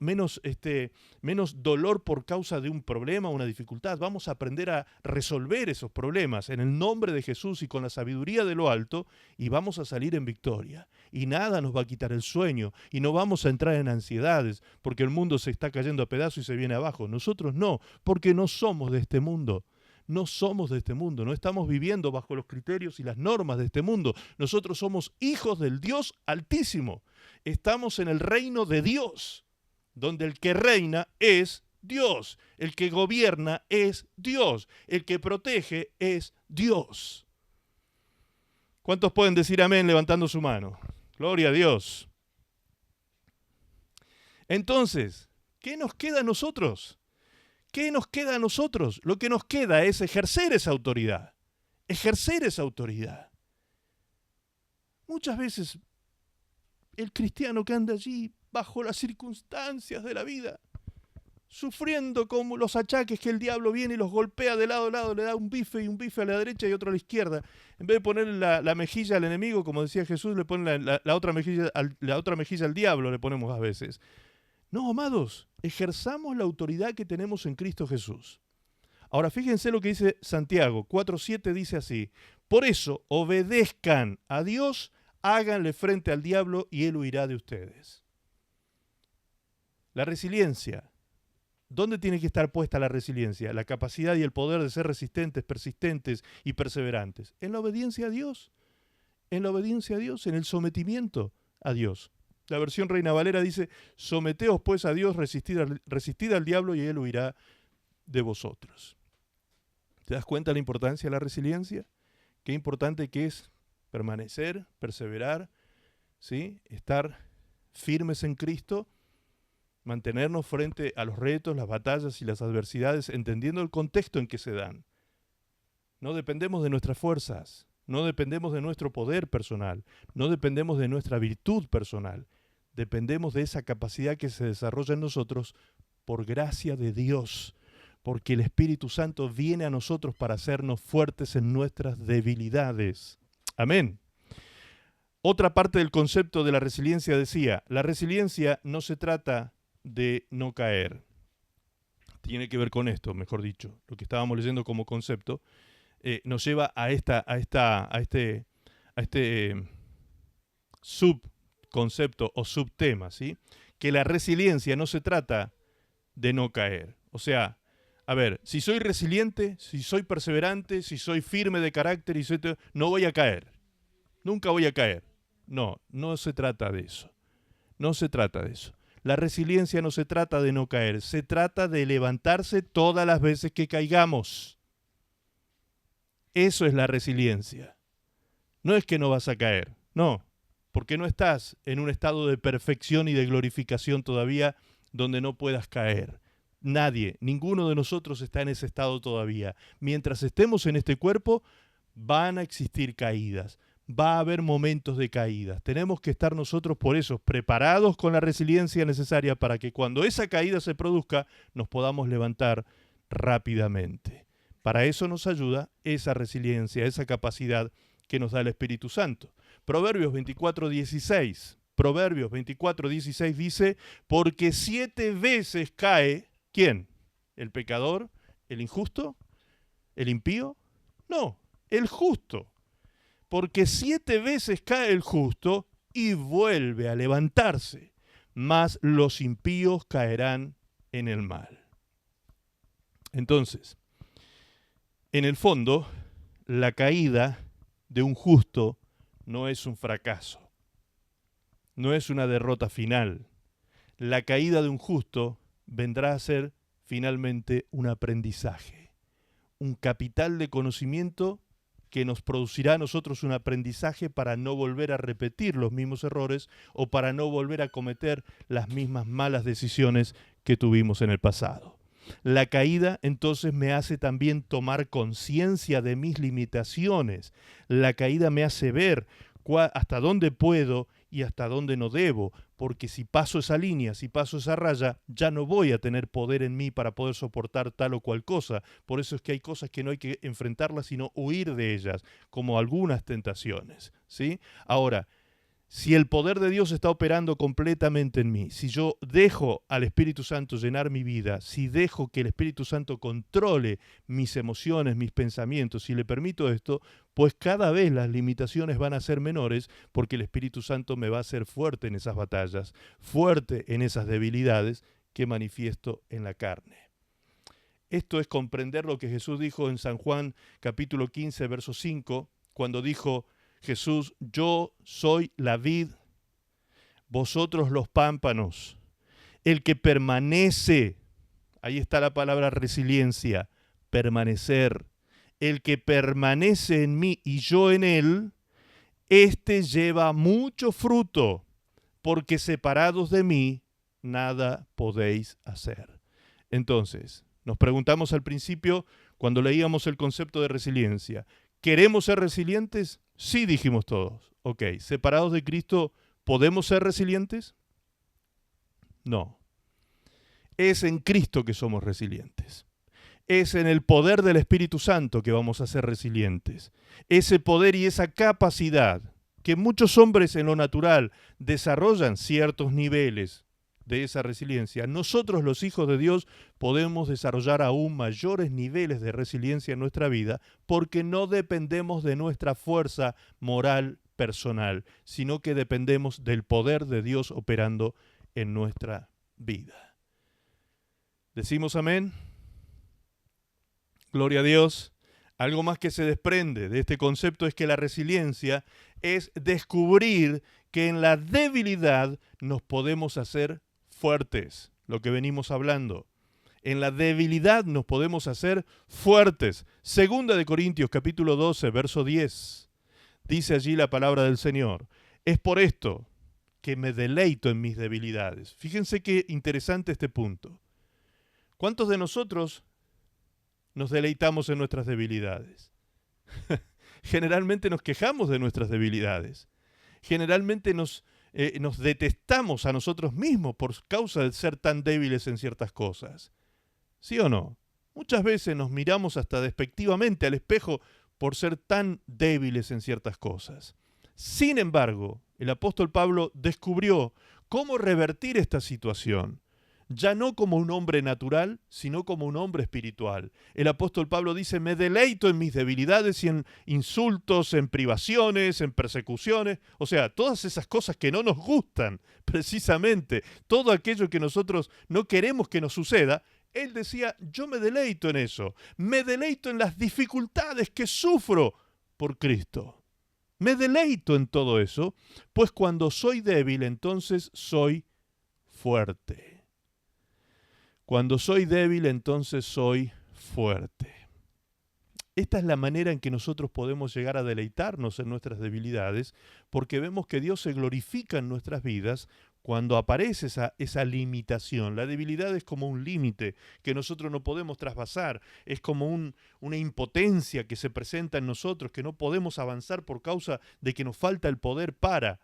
dolor por causa de un problema, una dificultad. Vamos a aprender a resolver esos problemas en el nombre de Jesús y con la sabiduría de lo alto, y vamos a salir en victoria. Y nada nos va a quitar el sueño y no vamos a entrar en ansiedades porque el mundo se está cayendo a pedazos y se viene abajo. Nosotros no, porque no somos de este mundo. No somos de este mundo, no estamos viviendo bajo los criterios y las normas de este mundo. Nosotros somos hijos del Dios Altísimo. Estamos en el reino de Dios, donde el que reina es Dios. El que gobierna es Dios. El que protege es Dios. ¿Cuántos pueden decir amén levantando su mano? Gloria a Dios. Entonces, ¿qué nos queda a nosotros? ¿Qué nos queda a nosotros? Lo que nos queda es ejercer esa autoridad. Ejercer esa autoridad. Muchas veces el cristiano que anda allí bajo las circunstancias de la vida, sufriendo como los achaques que el diablo viene y los golpea de lado a lado, le da un bife y un bife a la derecha y otro a la izquierda. En vez de ponerle la mejilla al enemigo, como decía Jesús, le ponen la otra mejilla al diablo, le ponemos a veces. No, amados, ejerzamos la autoridad que tenemos en Cristo Jesús. Ahora fíjense lo que dice Santiago 4:7, dice así: por eso obedezcan a Dios, háganle frente al diablo y él huirá de ustedes. La resiliencia. ¿Dónde tiene que estar puesta la resiliencia? La capacidad y el poder de ser resistentes, persistentes y perseverantes. En la obediencia a Dios. En la obediencia a Dios, en el sometimiento a Dios. La versión Reina Valera dice: someteos pues a Dios, resistid al diablo y él huirá de vosotros. ¿Te das cuenta de la importancia de la resiliencia? Qué importante que es permanecer, perseverar, ¿sí? Estar firmes en Cristo, mantenernos frente a los retos, las batallas y las adversidades, entendiendo el contexto en que se dan. No dependemos de nuestras fuerzas, no dependemos de nuestro poder personal, no dependemos de nuestra virtud personal, dependemos de esa capacidad que se desarrolla en nosotros por gracia de Dios, porque el Espíritu Santo viene a nosotros para hacernos fuertes en nuestras debilidades. Amén. Otra parte del concepto de la resiliencia decía: la resiliencia no se trata de no caer. Tiene que ver con esto, mejor dicho. Lo que estábamos leyendo como concepto nos lleva a este subconcepto o subtema, ¿sí? Que la resiliencia no se trata de no caer. O sea, a ver, si soy resiliente, si soy perseverante, si soy firme de carácter, no voy a caer. Nunca voy a caer. No, no se trata de eso. No se trata de eso. La resiliencia no se trata de no caer, se trata de levantarse todas las veces que caigamos. Eso es la resiliencia. No es que no vas a caer, no, porque no estás en un estado de perfección y de glorificación todavía donde no puedas caer. Nadie, ninguno de nosotros está en ese estado todavía. Mientras estemos en este cuerpo, van a existir caídas. Va a haber momentos de caídas. Tenemos que estar nosotros por eso preparados con la resiliencia necesaria para que cuando esa caída se produzca nos podamos levantar rápidamente. Para eso nos ayuda esa resiliencia, esa capacidad que nos da el Espíritu Santo. Proverbios 24:16. Proverbios 24:16 dice: porque 7 veces cae, ¿quién? ¿El pecador? ¿El injusto? ¿El impío? No, el justo. Porque 7 veces cae el justo y vuelve a levantarse, mas los impíos caerán en el mal. Entonces, en el fondo, la caída de un justo no es un fracaso, no es una derrota final. La caída de un justo vendrá a ser finalmente un aprendizaje, un capital de conocimiento que nos producirá a nosotros un aprendizaje para no volver a repetir los mismos errores o para no volver a cometer las mismas malas decisiones que tuvimos en el pasado. La caída entonces me hace también tomar conciencia de mis limitaciones. La caída me hace ver hasta dónde puedo y hasta dónde no debo, porque si paso esa línea, si paso esa raya, ya no voy a tener poder en mí para poder soportar tal o cual cosa. Por eso es que hay cosas que no hay que enfrentarlas, sino huir de ellas, como algunas tentaciones, ¿sí? Ahora, si el poder de Dios está operando completamente en mí, si yo dejo al Espíritu Santo llenar mi vida, si dejo que el Espíritu Santo controle mis emociones, mis pensamientos, si le permito esto, pues cada vez las limitaciones van a ser menores porque el Espíritu Santo me va a hacer fuerte en esas batallas, fuerte en esas debilidades que manifiesto en la carne. Esto es comprender lo que Jesús dijo en San Juan capítulo 15, verso 5, cuando dijo Jesús: yo soy la vid, vosotros los pámpanos. El que permanece, Ahí está la palabra resiliencia, permanecer. El que permanece en mí y yo en él, este lleva mucho fruto, porque separados de mí, nada podéis hacer. Entonces, nos preguntamos al principio, cuando leíamos el concepto de resiliencia, ¿queremos ser resilientes? Sí, dijimos todos. Ok, separados de Cristo, ¿podemos ser resilientes? No. Es en Cristo que somos resilientes. Es en el poder del Espíritu Santo que vamos a ser resilientes. Ese poder y esa capacidad que muchos hombres en lo natural desarrollan ciertos niveles de esa resiliencia, nosotros los hijos de Dios podemos desarrollar aún mayores niveles de resiliencia en nuestra vida porque no dependemos de nuestra fuerza moral personal, sino que dependemos del poder de Dios operando en nuestra vida. ¿Decimos amén? Gloria a Dios. Algo más que se desprende de este concepto es que la resiliencia es descubrir que en la debilidad nos podemos hacer fuertes, lo que venimos hablando. En la debilidad nos podemos hacer fuertes. Segunda de Corintios capítulo 12, verso 10. Dice allí la palabra del Señor. Es por esto que me deleito en mis debilidades. Fíjense qué interesante este punto. ¿Cuántos de nosotros nos deleitamos en nuestras debilidades? Generalmente nos quejamos de nuestras debilidades. Generalmente nos detestamos a nosotros mismos por causa de ser tan débiles en ciertas cosas. ¿Sí o no? Muchas veces nos miramos hasta despectivamente al espejo por ser tan débiles en ciertas cosas. Sin embargo, el apóstol Pablo descubrió cómo revertir esta situación. Ya no como un hombre natural, sino como un hombre espiritual. El apóstol Pablo dice, me deleito en mis debilidades y en insultos, en privaciones, en persecuciones. O sea, todas esas cosas que no nos gustan, precisamente. Todo aquello que nosotros no queremos que nos suceda. Él decía, yo me deleito en eso. Me deleito en las dificultades que sufro por Cristo. Me deleito en todo eso, pues cuando soy débil, entonces soy fuerte. Cuando soy débil, entonces soy fuerte. Esta es la manera en que nosotros podemos llegar a deleitarnos en nuestras debilidades, porque vemos que Dios se glorifica en nuestras vidas cuando aparece esa limitación. La debilidad es como un límite que nosotros no podemos traspasar, es como una impotencia que se presenta en nosotros, que no podemos avanzar por causa de que nos falta el poder para.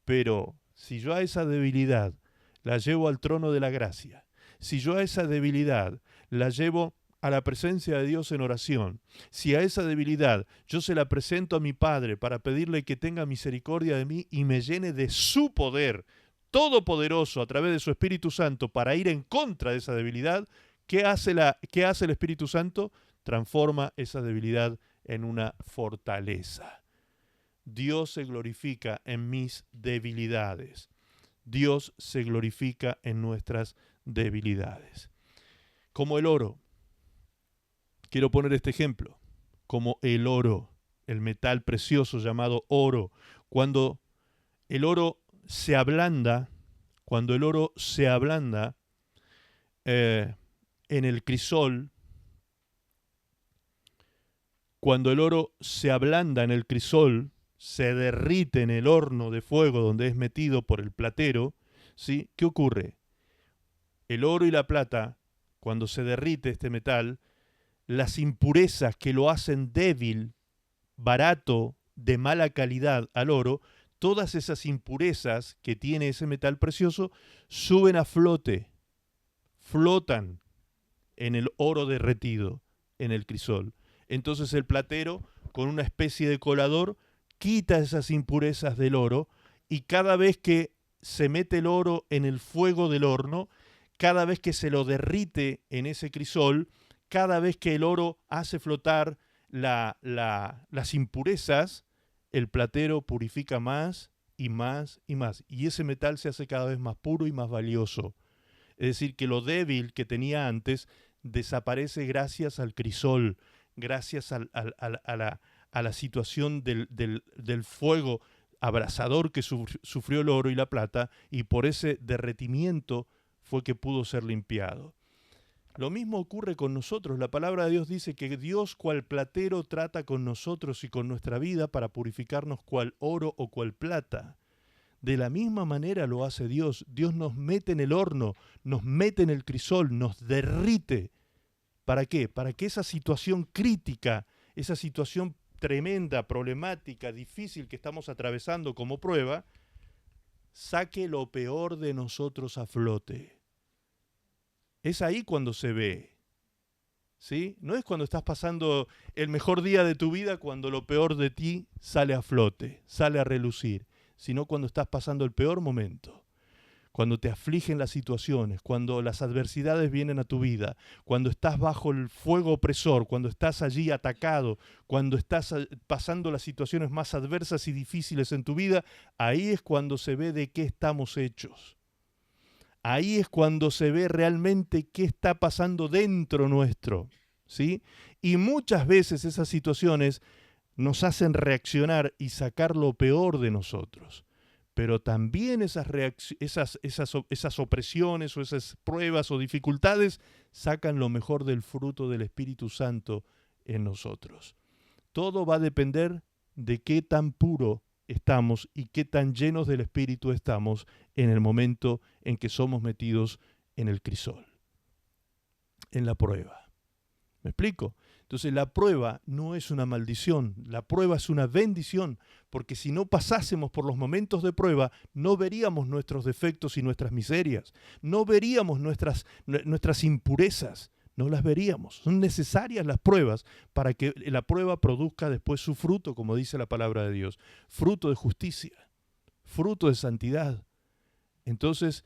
Pero si yo a esa debilidad la llevo al trono de la gracia, si yo a esa debilidad la llevo a la presencia de Dios en oración, si a esa debilidad yo se la presento a mi Padre para pedirle que tenga misericordia de mí y me llene de su poder todopoderoso a través de su Espíritu Santo para ir en contra de esa debilidad, ¿qué hace el Espíritu Santo? Transforma esa debilidad en una fortaleza. Dios se glorifica en mis debilidades. Dios se glorifica en nuestras debilidades. Como el oro. Quiero poner este ejemplo. Como el oro, el metal precioso llamado oro. Cuando el oro se ablanda, en el crisol, cuando el oro se ablanda en el crisol, se derrite en el horno de fuego donde es metido por el platero, ¿sí? ¿Qué ocurre? El oro y la plata, cuando se derrite este metal, las impurezas que lo hacen débil, barato, de mala calidad al oro, todas esas impurezas que tiene ese metal precioso suben a flote, flotan en el oro derretido, en el crisol. Entonces el platero, con una especie de colador, quita esas impurezas del oro y cada vez que se mete el oro en el fuego del horno, cada vez que se lo derrite en ese crisol, cada vez que el oro hace flotar las impurezas, el platero purifica más y más y más. Y ese metal se hace cada vez más puro y más valioso. Es decir, que lo débil que tenía antes desaparece gracias al crisol, gracias a la situación del fuego abrasador que sufrió el oro y la plata, y por ese derretimiento fue que pudo ser limpiado. Lo mismo ocurre con nosotros. La palabra de Dios dice que Dios cual platero trata con nosotros y con nuestra vida para purificarnos cual oro o cual plata. De la misma manera lo hace Dios. Dios nos mete en el horno, nos mete en el crisol, nos derrite. ¿Para qué? Para que esa situación crítica, esa situación tremenda, problemática, difícil que estamos atravesando como prueba, saque lo peor de nosotros a flote. Es ahí cuando se ve, ¿sí? No es cuando estás pasando el mejor día de tu vida, cuando lo peor de ti sale a flote, sale a relucir, sino cuando estás pasando el peor momento, cuando te afligen las situaciones, cuando las adversidades vienen a tu vida, cuando estás bajo el fuego opresor, cuando estás allí atacado, cuando estás pasando las situaciones más adversas y difíciles en tu vida, ahí es cuando se ve de qué estamos hechos. Ahí es cuando se ve realmente qué está pasando dentro nuestro, ¿sí? Y muchas veces esas situaciones nos hacen reaccionar y sacar lo peor de nosotros. Pero también esas opresiones o esas pruebas o dificultades sacan lo mejor del fruto del Espíritu Santo en nosotros. Todo va a depender de qué tan puro estamos y qué tan llenos del Espíritu estamos en el momento en que somos metidos en el crisol, en la prueba. ¿Me explico? Entonces la prueba no es una maldición, la prueba es una bendición, porque si no pasásemos por los momentos de prueba, no veríamos nuestros defectos y nuestras miserias, no veríamos nuestras impurezas, no las veríamos. Son necesarias las pruebas para que la prueba produzca después su fruto, como dice la palabra de Dios, fruto de justicia, fruto de santidad. Entonces,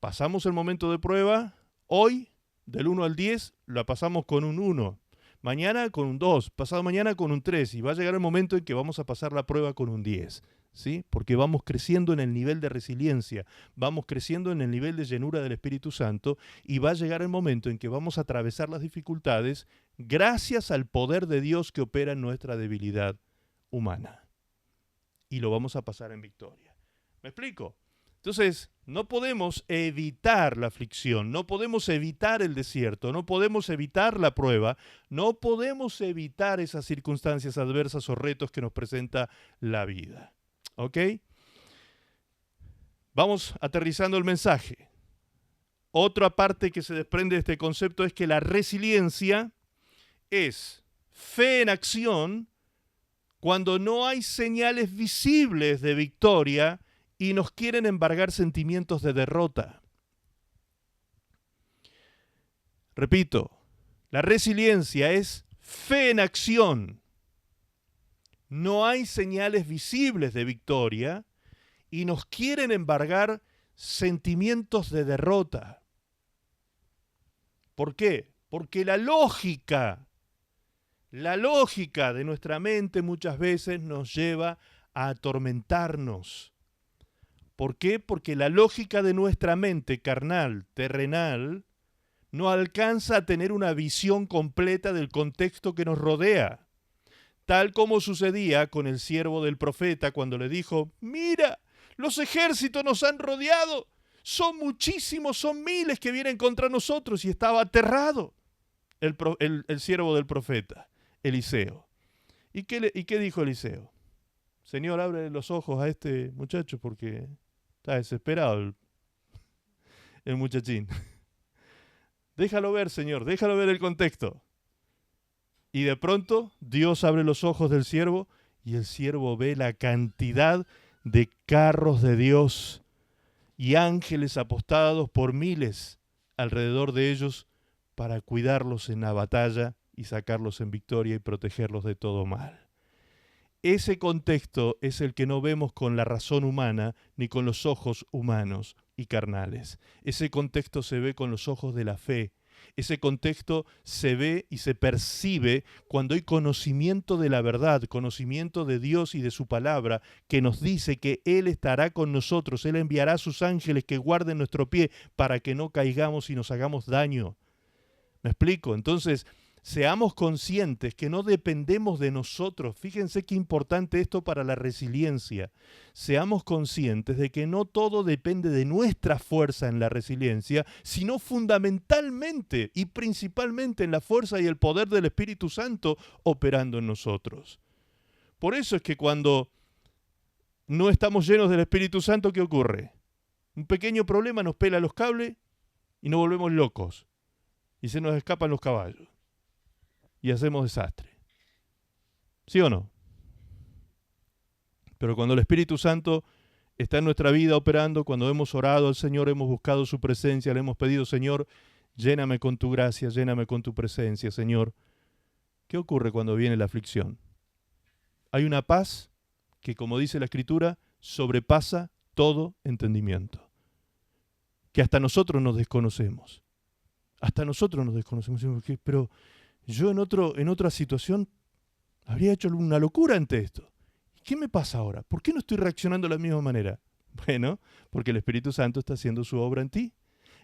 pasamos el momento de prueba, hoy, del 1 al 10, la pasamos con un 1, mañana con un 2, pasado mañana con un 3, y va a llegar el momento en que vamos a pasar la prueba con un 10. ¿Sí? Porque vamos creciendo en el nivel de resiliencia, vamos creciendo en el nivel de llenura del Espíritu Santo y va a llegar el momento en que vamos a atravesar las dificultades gracias al poder de Dios que opera en nuestra debilidad humana. Y lo vamos a pasar en victoria. ¿Me explico? Entonces, no podemos evitar la aflicción, no podemos evitar el desierto, no podemos evitar la prueba, no podemos evitar esas circunstancias adversas o retos que nos presenta la vida. ¿Ok? Vamos aterrizando el mensaje. Otra parte que se desprende de este concepto es que la resiliencia es fe en acción cuando no hay señales visibles de victoria y nos quieren embargar sentimientos de derrota. Repito, la resiliencia es fe en acción. No hay señales visibles de victoria y nos quieren embargar sentimientos de derrota. ¿Por qué? Porque la lógica de nuestra mente muchas veces nos lleva a atormentarnos. ¿Por qué? Porque la lógica de nuestra mente carnal, terrenal, no alcanza a tener una visión completa del contexto que nos rodea. Tal como sucedía con el siervo del profeta cuando le dijo, mira, los ejércitos nos han rodeado, son muchísimos, son miles que vienen contra nosotros, y estaba aterrado el siervo del profeta, Eliseo. ¿Y qué dijo Eliseo? Señor, abre los ojos a este muchacho porque está desesperado el muchachín. Déjalo ver, Señor, déjalo ver el contexto. Y de pronto Dios abre los ojos del siervo y el siervo ve la cantidad de carros de Dios y ángeles apostados por miles alrededor de ellos para cuidarlos en la batalla y sacarlos en victoria y protegerlos de todo mal. Ese contexto es el que no vemos con la razón humana ni con los ojos humanos y carnales. Ese contexto se ve con los ojos de la fe. Ese contexto se ve y se percibe cuando hay conocimiento de la verdad, conocimiento de Dios y de su palabra, que nos dice que Él estará con nosotros, Él enviará a sus ángeles que guarden nuestro pie para que no caigamos y nos hagamos daño. ¿Me explico? Entonces, seamos conscientes que no dependemos de nosotros. Fíjense qué importante esto para la resiliencia. Seamos conscientes de que no todo depende de nuestra fuerza en la resiliencia, sino fundamentalmente y principalmente en la fuerza y el poder del Espíritu Santo operando en nosotros. Por eso es que cuando no estamos llenos del Espíritu Santo, ¿qué ocurre? Un pequeño problema nos pela los cables y nos volvemos locos y se nos escapan los caballos. Y hacemos desastre. ¿Sí o no? Pero cuando el Espíritu Santo está en nuestra vida operando, cuando hemos orado al Señor, hemos buscado su presencia, le hemos pedido, Señor, lléname con tu gracia, lléname con tu presencia, Señor. ¿Qué ocurre cuando viene la aflicción? Hay una paz que, como dice la Escritura, sobrepasa todo entendimiento. Que hasta nosotros nos desconocemos. Hasta nosotros nos desconocemos. Pero yo en otra situación habría hecho una locura ante esto. ¿Qué me pasa ahora? ¿Por qué no estoy reaccionando de la misma manera? Bueno, porque el Espíritu Santo está haciendo su obra en ti.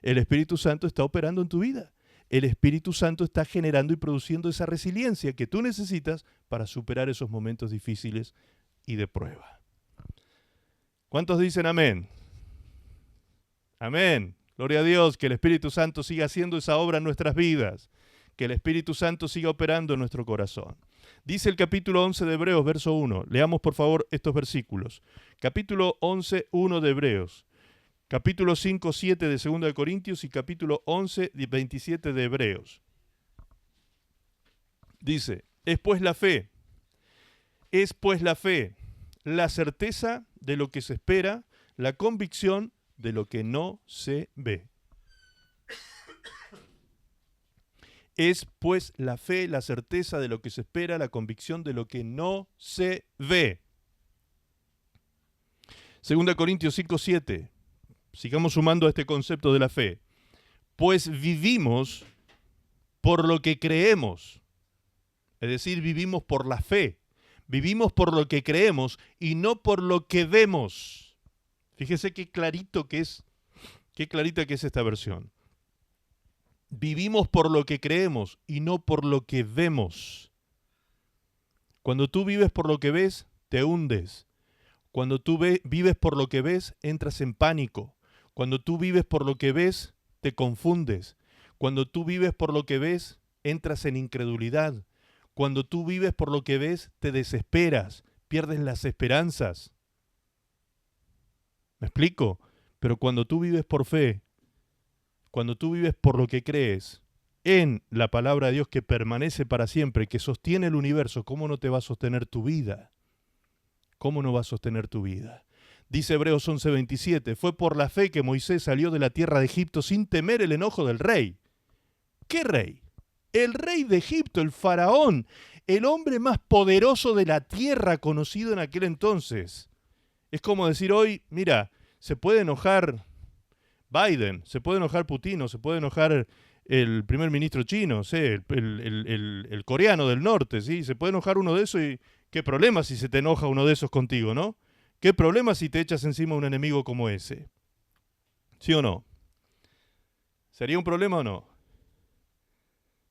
El Espíritu Santo está operando en tu vida. El Espíritu Santo está generando y produciendo esa resiliencia que tú necesitas para superar esos momentos difíciles y de prueba. ¿Cuántos dicen amén? Amén. Gloria a Dios, que el Espíritu Santo siga haciendo esa obra en nuestras vidas. Que el Espíritu Santo siga operando en nuestro corazón. Dice el capítulo 11 de Hebreos, verso 1. Leamos por favor estos versículos. Capítulo 11, 1 de Hebreos. Capítulo 5, 7 de 2 de Corintios y capítulo 11, 27 de Hebreos. Dice, es pues la fe, la certeza de lo que se espera, la convicción de lo que no se ve. Es pues la fe, la certeza de lo que se espera, la convicción de lo que no se ve. 2 Corintios 5, 7. Sigamos sumando a este concepto de la fe. Pues vivimos por lo que creemos. Es decir, vivimos por la fe. Vivimos por lo que creemos y no por lo que vemos. Fíjese qué clarita que es esta versión. Vivimos por lo que creemos y no por lo que vemos. Cuando tú vives por lo que ves, te hundes. Cuando tú vives por lo que ves, entras en pánico. Cuando tú vives por lo que ves, te confundes. Cuando tú vives por lo que ves, entras en incredulidad. Cuando tú vives por lo que ves, te desesperas, pierdes las esperanzas. ¿Me explico? Pero cuando tú vives por fe, cuando tú vives por lo que crees, en la palabra de Dios que permanece para siempre, que sostiene el universo, ¿cómo no te va a sostener tu vida? ¿Cómo no va a sostener tu vida? Dice Hebreos 11:27, fue por la fe que Moisés salió de la tierra de Egipto sin temer el enojo del rey. ¿Qué rey? El rey de Egipto, el faraón, el hombre más poderoso de la tierra conocido en aquel entonces. Es como decir hoy, mira, se puede enojar Biden, se puede enojar Putin, o se puede enojar el primer ministro chino, ¿sí? el coreano del norte, ¿sí? Se puede enojar uno de esos y qué problema si se te enoja uno de esos contigo, ¿no? ¿Qué problema si te echas encima a un enemigo como ese? ¿Sí o no? ¿Sería un problema o no?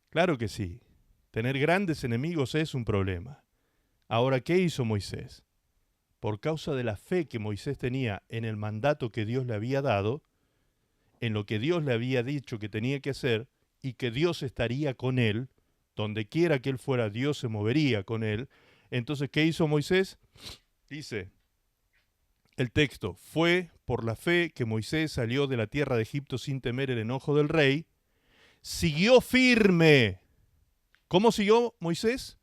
Claro que sí. Tener grandes enemigos es un problema. Ahora, ¿qué hizo Moisés? Por causa de la fe que Moisés tenía en el mandato que Dios le había dado, en lo que Dios le había dicho que tenía que hacer y que Dios estaría con él, donde quiera que él fuera, Dios se movería con él. Entonces, ¿qué hizo Moisés? Dice el texto, fue por la fe que Moisés salió de la tierra de Egipto sin temer el enojo del rey, siguió firme. ¿Cómo siguió Moisés?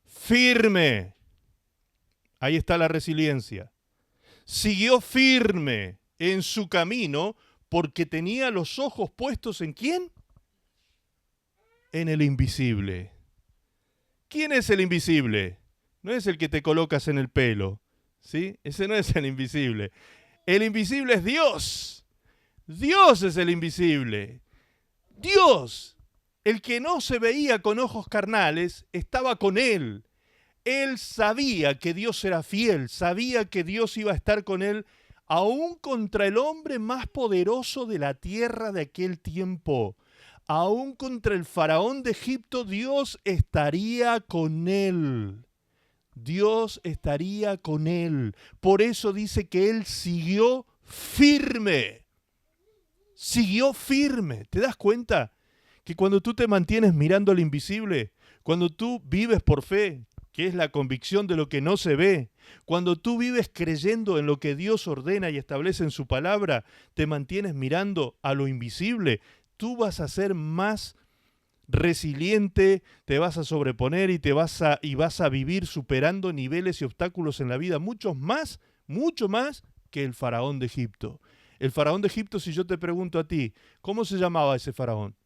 Firme. Ahí está la resiliencia. Siguió firme en su camino porque tenía los ojos puestos ¿en quién? En el invisible. ¿Quién es el invisible? No es el que te colocas en el pelo, ¿sí? Ese no es el invisible. El invisible es Dios. Dios es el invisible. Dios, el que no se veía con ojos carnales, estaba con él. Él sabía que Dios era fiel, sabía que Dios iba a estar con él aún contra el hombre más poderoso de la tierra de aquel tiempo, aún contra el faraón de Egipto, Dios estaría con él. Dios estaría con él. Por eso dice que él siguió firme. Siguió firme. ¿Te das cuenta? Que cuando tú te mantienes mirando al invisible, cuando tú vives por fe, que es la convicción de lo que no se ve, cuando tú vives creyendo en lo que Dios ordena y establece en su palabra, te mantienes mirando a lo invisible, tú vas a ser más resiliente, te vas a sobreponer y vas a vivir superando niveles y obstáculos en la vida, mucho más que el faraón de Egipto. El faraón de Egipto, si yo te pregunto a ti, ¿cómo se llamaba ese faraón?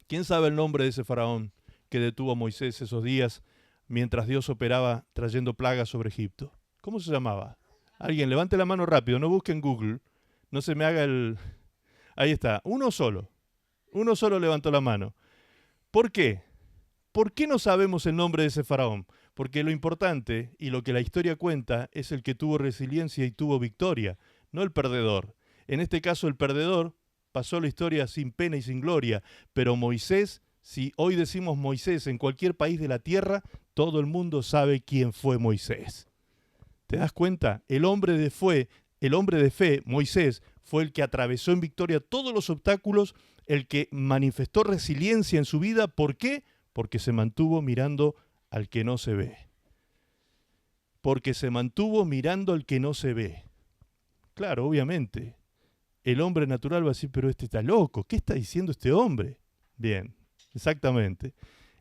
¿Quién sabe el nombre de ese faraón que detuvo a Moisés esos días mientras Dios operaba trayendo plagas sobre Egipto? ¿Cómo se llamaba? Alguien, levante la mano rápido, no busque en Google, no se me haga el... Ahí está, uno solo levantó la mano. ¿Por qué? ¿Por qué no sabemos el nombre de ese faraón? Porque lo importante y lo que la historia cuenta es el que tuvo resiliencia y tuvo victoria, no el perdedor. En este caso el perdedor pasó la historia sin pena y sin gloria, pero Moisés, si hoy decimos Moisés en cualquier país de la tierra, todo el mundo sabe quién fue Moisés. ¿Te das cuenta? El hombre de fe, Moisés, fue el que atravesó en victoria todos los obstáculos, el que manifestó resiliencia en su vida. ¿Por qué? Porque se mantuvo mirando al que no se ve. Porque se mantuvo mirando al que no se ve. Claro, obviamente. El hombre natural va a decir, pero este está loco. ¿Qué está diciendo este hombre? Bien, exactamente.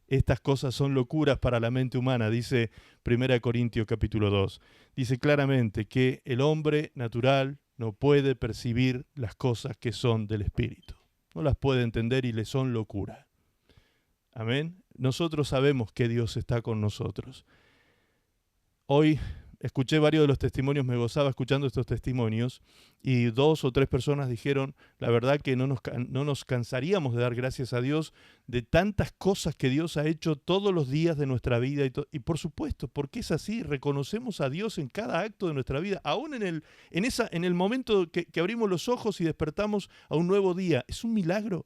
Estas cosas son locuras para la mente humana, dice 1 Corintios capítulo 2. Dice claramente que el hombre natural no puede percibir las cosas que son del Espíritu. No las puede entender y le son locura. Amén. Nosotros sabemos que Dios está con nosotros. Hoy escuché varios de los testimonios, me gozaba escuchando estos testimonios, y 2 o 3 personas dijeron, la verdad que no nos cansaríamos de dar gracias a Dios de tantas cosas que Dios ha hecho todos los días de nuestra vida. Y por supuesto, porque es así, reconocemos a Dios en cada acto de nuestra vida, aún en el momento que abrimos los ojos y despertamos a un nuevo día. Es un milagro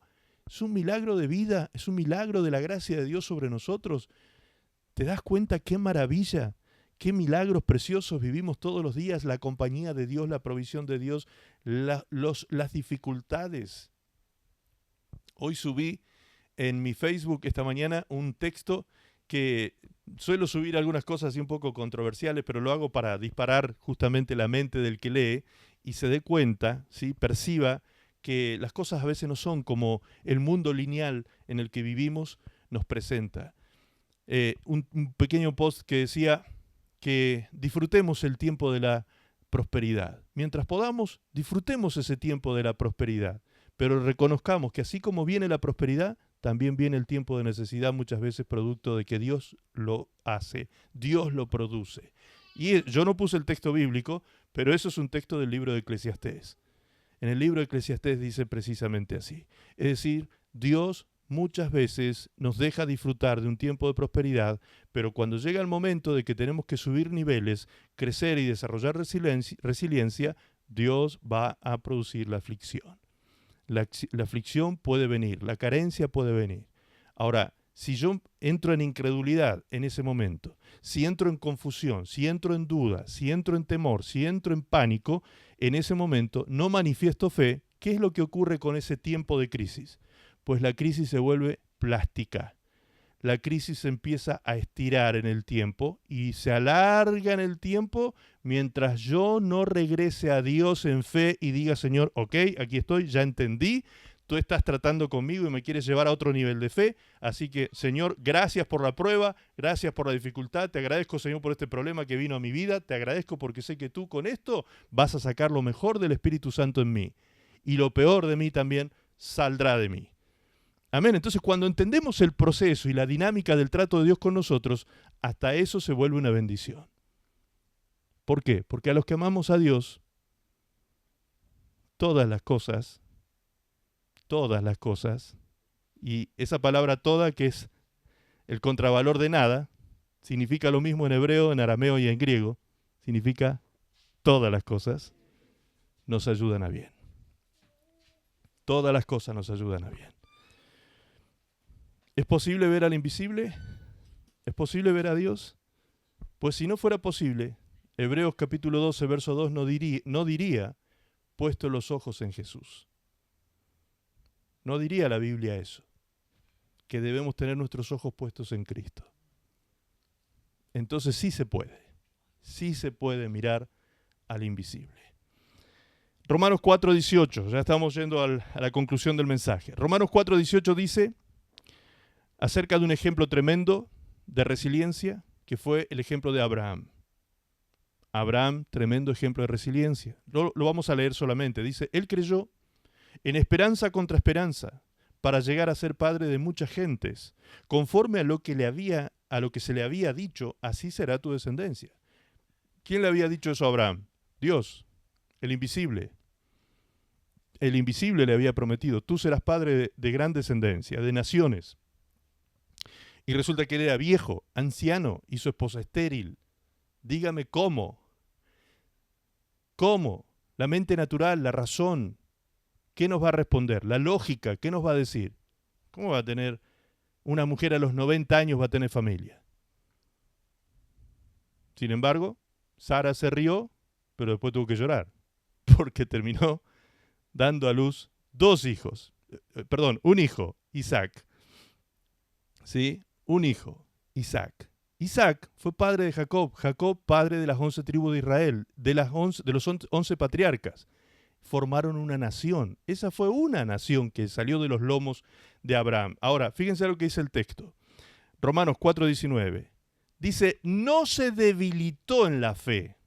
de vida, es un milagro de la gracia de Dios sobre nosotros. ¿Te das cuenta qué maravilla? Qué milagros preciosos vivimos todos los días, la compañía de Dios, la provisión de Dios, las dificultades. Hoy subí en mi Facebook esta mañana un texto que suelo subir algunas cosas así un poco controversiales, pero lo hago para disparar justamente la mente del que lee y se dé cuenta, ¿sí? Perciba que las cosas a veces no son como el mundo lineal en el que vivimos nos presenta. Un pequeño post que decía que disfrutemos el tiempo de la prosperidad. Mientras podamos, disfrutemos ese tiempo de la prosperidad, pero reconozcamos que así como viene la prosperidad, también viene el tiempo de necesidad, muchas veces producto de que Dios lo hace, Dios lo produce. Y yo no puse el texto bíblico, pero eso es un texto del libro de Eclesiastés. En el libro de Eclesiastés dice precisamente así. Es decir, Dios muchas veces nos deja disfrutar de un tiempo de prosperidad, pero cuando llega el momento de que tenemos que subir niveles, crecer y desarrollar resiliencia, Dios va a producir la aflicción. La aflicción puede venir, la carencia puede venir. Ahora, si yo entro en incredulidad en ese momento, si entro en confusión, si entro en duda, si entro en temor, si entro en pánico, en ese momento no manifiesto fe. ¿Qué es lo que ocurre con ese tiempo de crisis? Pues la crisis se vuelve plástica. La crisis se empieza a estirar en el tiempo y se alarga en el tiempo mientras yo no regrese a Dios en fe y diga, Señor, ok, aquí estoy, ya entendí, tú estás tratando conmigo y me quieres llevar a otro nivel de fe, así que, Señor, gracias por la prueba, gracias por la dificultad, te agradezco, Señor, por este problema que vino a mi vida, te agradezco porque sé que tú con esto vas a sacar lo mejor del Espíritu Santo en mí y lo peor de mí también saldrá de mí. Amén. Entonces, cuando entendemos el proceso y la dinámica del trato de Dios con nosotros, hasta eso se vuelve una bendición. ¿Por qué? Porque a los que amamos a Dios, todas las cosas, y esa palabra toda, que es el contravalor de nada, significa lo mismo en hebreo, en arameo y en griego, significa todas las cosas nos ayudan a bien. Todas las cosas nos ayudan a bien. ¿Es posible ver al invisible? ¿Es posible ver a Dios? Pues si no fuera posible, Hebreos capítulo 12, verso 2 no diría, puesto los ojos en Jesús. No diría la Biblia eso, que debemos tener nuestros ojos puestos en Cristo. Entonces sí se puede mirar al invisible. Romanos 4:18, ya estamos yendo a la conclusión del mensaje. Romanos 4:18 dice acerca de un ejemplo tremendo de resiliencia, que fue el ejemplo de Abraham. Abraham, tremendo ejemplo de resiliencia. Lo vamos a leer solamente. Dice, él creyó en esperanza contra esperanza, para llegar a ser padre de muchas gentes, conforme a lo que se le había dicho, así será tu descendencia. ¿Quién le había dicho eso a Abraham? Dios, el invisible. El invisible le había prometido, tú serás padre de gran descendencia, de naciones. Y resulta que él era viejo, anciano, y su esposa estéril. Dígame cómo. ¿Cómo? La mente natural, la razón. ¿Qué nos va a responder? La lógica, ¿qué nos va a decir? ¿Cómo va a tener una mujer a los 90 años va a tener familia? Sin embargo, Sara se rió, pero después tuvo que llorar, porque terminó dando a luz un hijo, Isaac. ¿Sí? Un hijo, Isaac. Isaac fue padre de Jacob, Jacob padre de las 11 tribus de Israel, de los 11 patriarcas. Formaron una nación. Esa fue una nación que salió de los lomos de Abraham. Ahora, fíjense lo que dice el texto. Romanos 4:19. Dice, no se debilitó en la fe.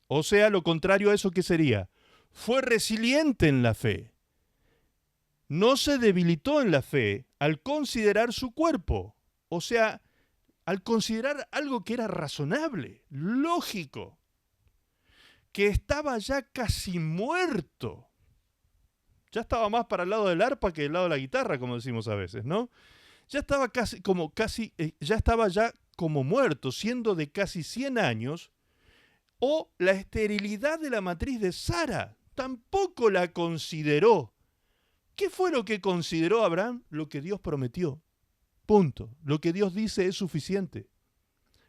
O sea, lo contrario a eso, ¿qué sería? Fue resiliente en la fe. No se debilitó en la fe al considerar su cuerpo. O sea, al considerar algo que era razonable, lógico, que estaba ya casi muerto. Ya estaba más para el lado del arpa que del lado de la guitarra, como decimos a veces, ¿no? Ya estaba ya estaba como muerto, siendo de casi 100 años, o la esterilidad de la matriz de Sara. Tampoco la consideró. ¿Qué fue lo que consideró Abraham? Lo que Dios prometió. Punto. Lo que Dios dice es suficiente.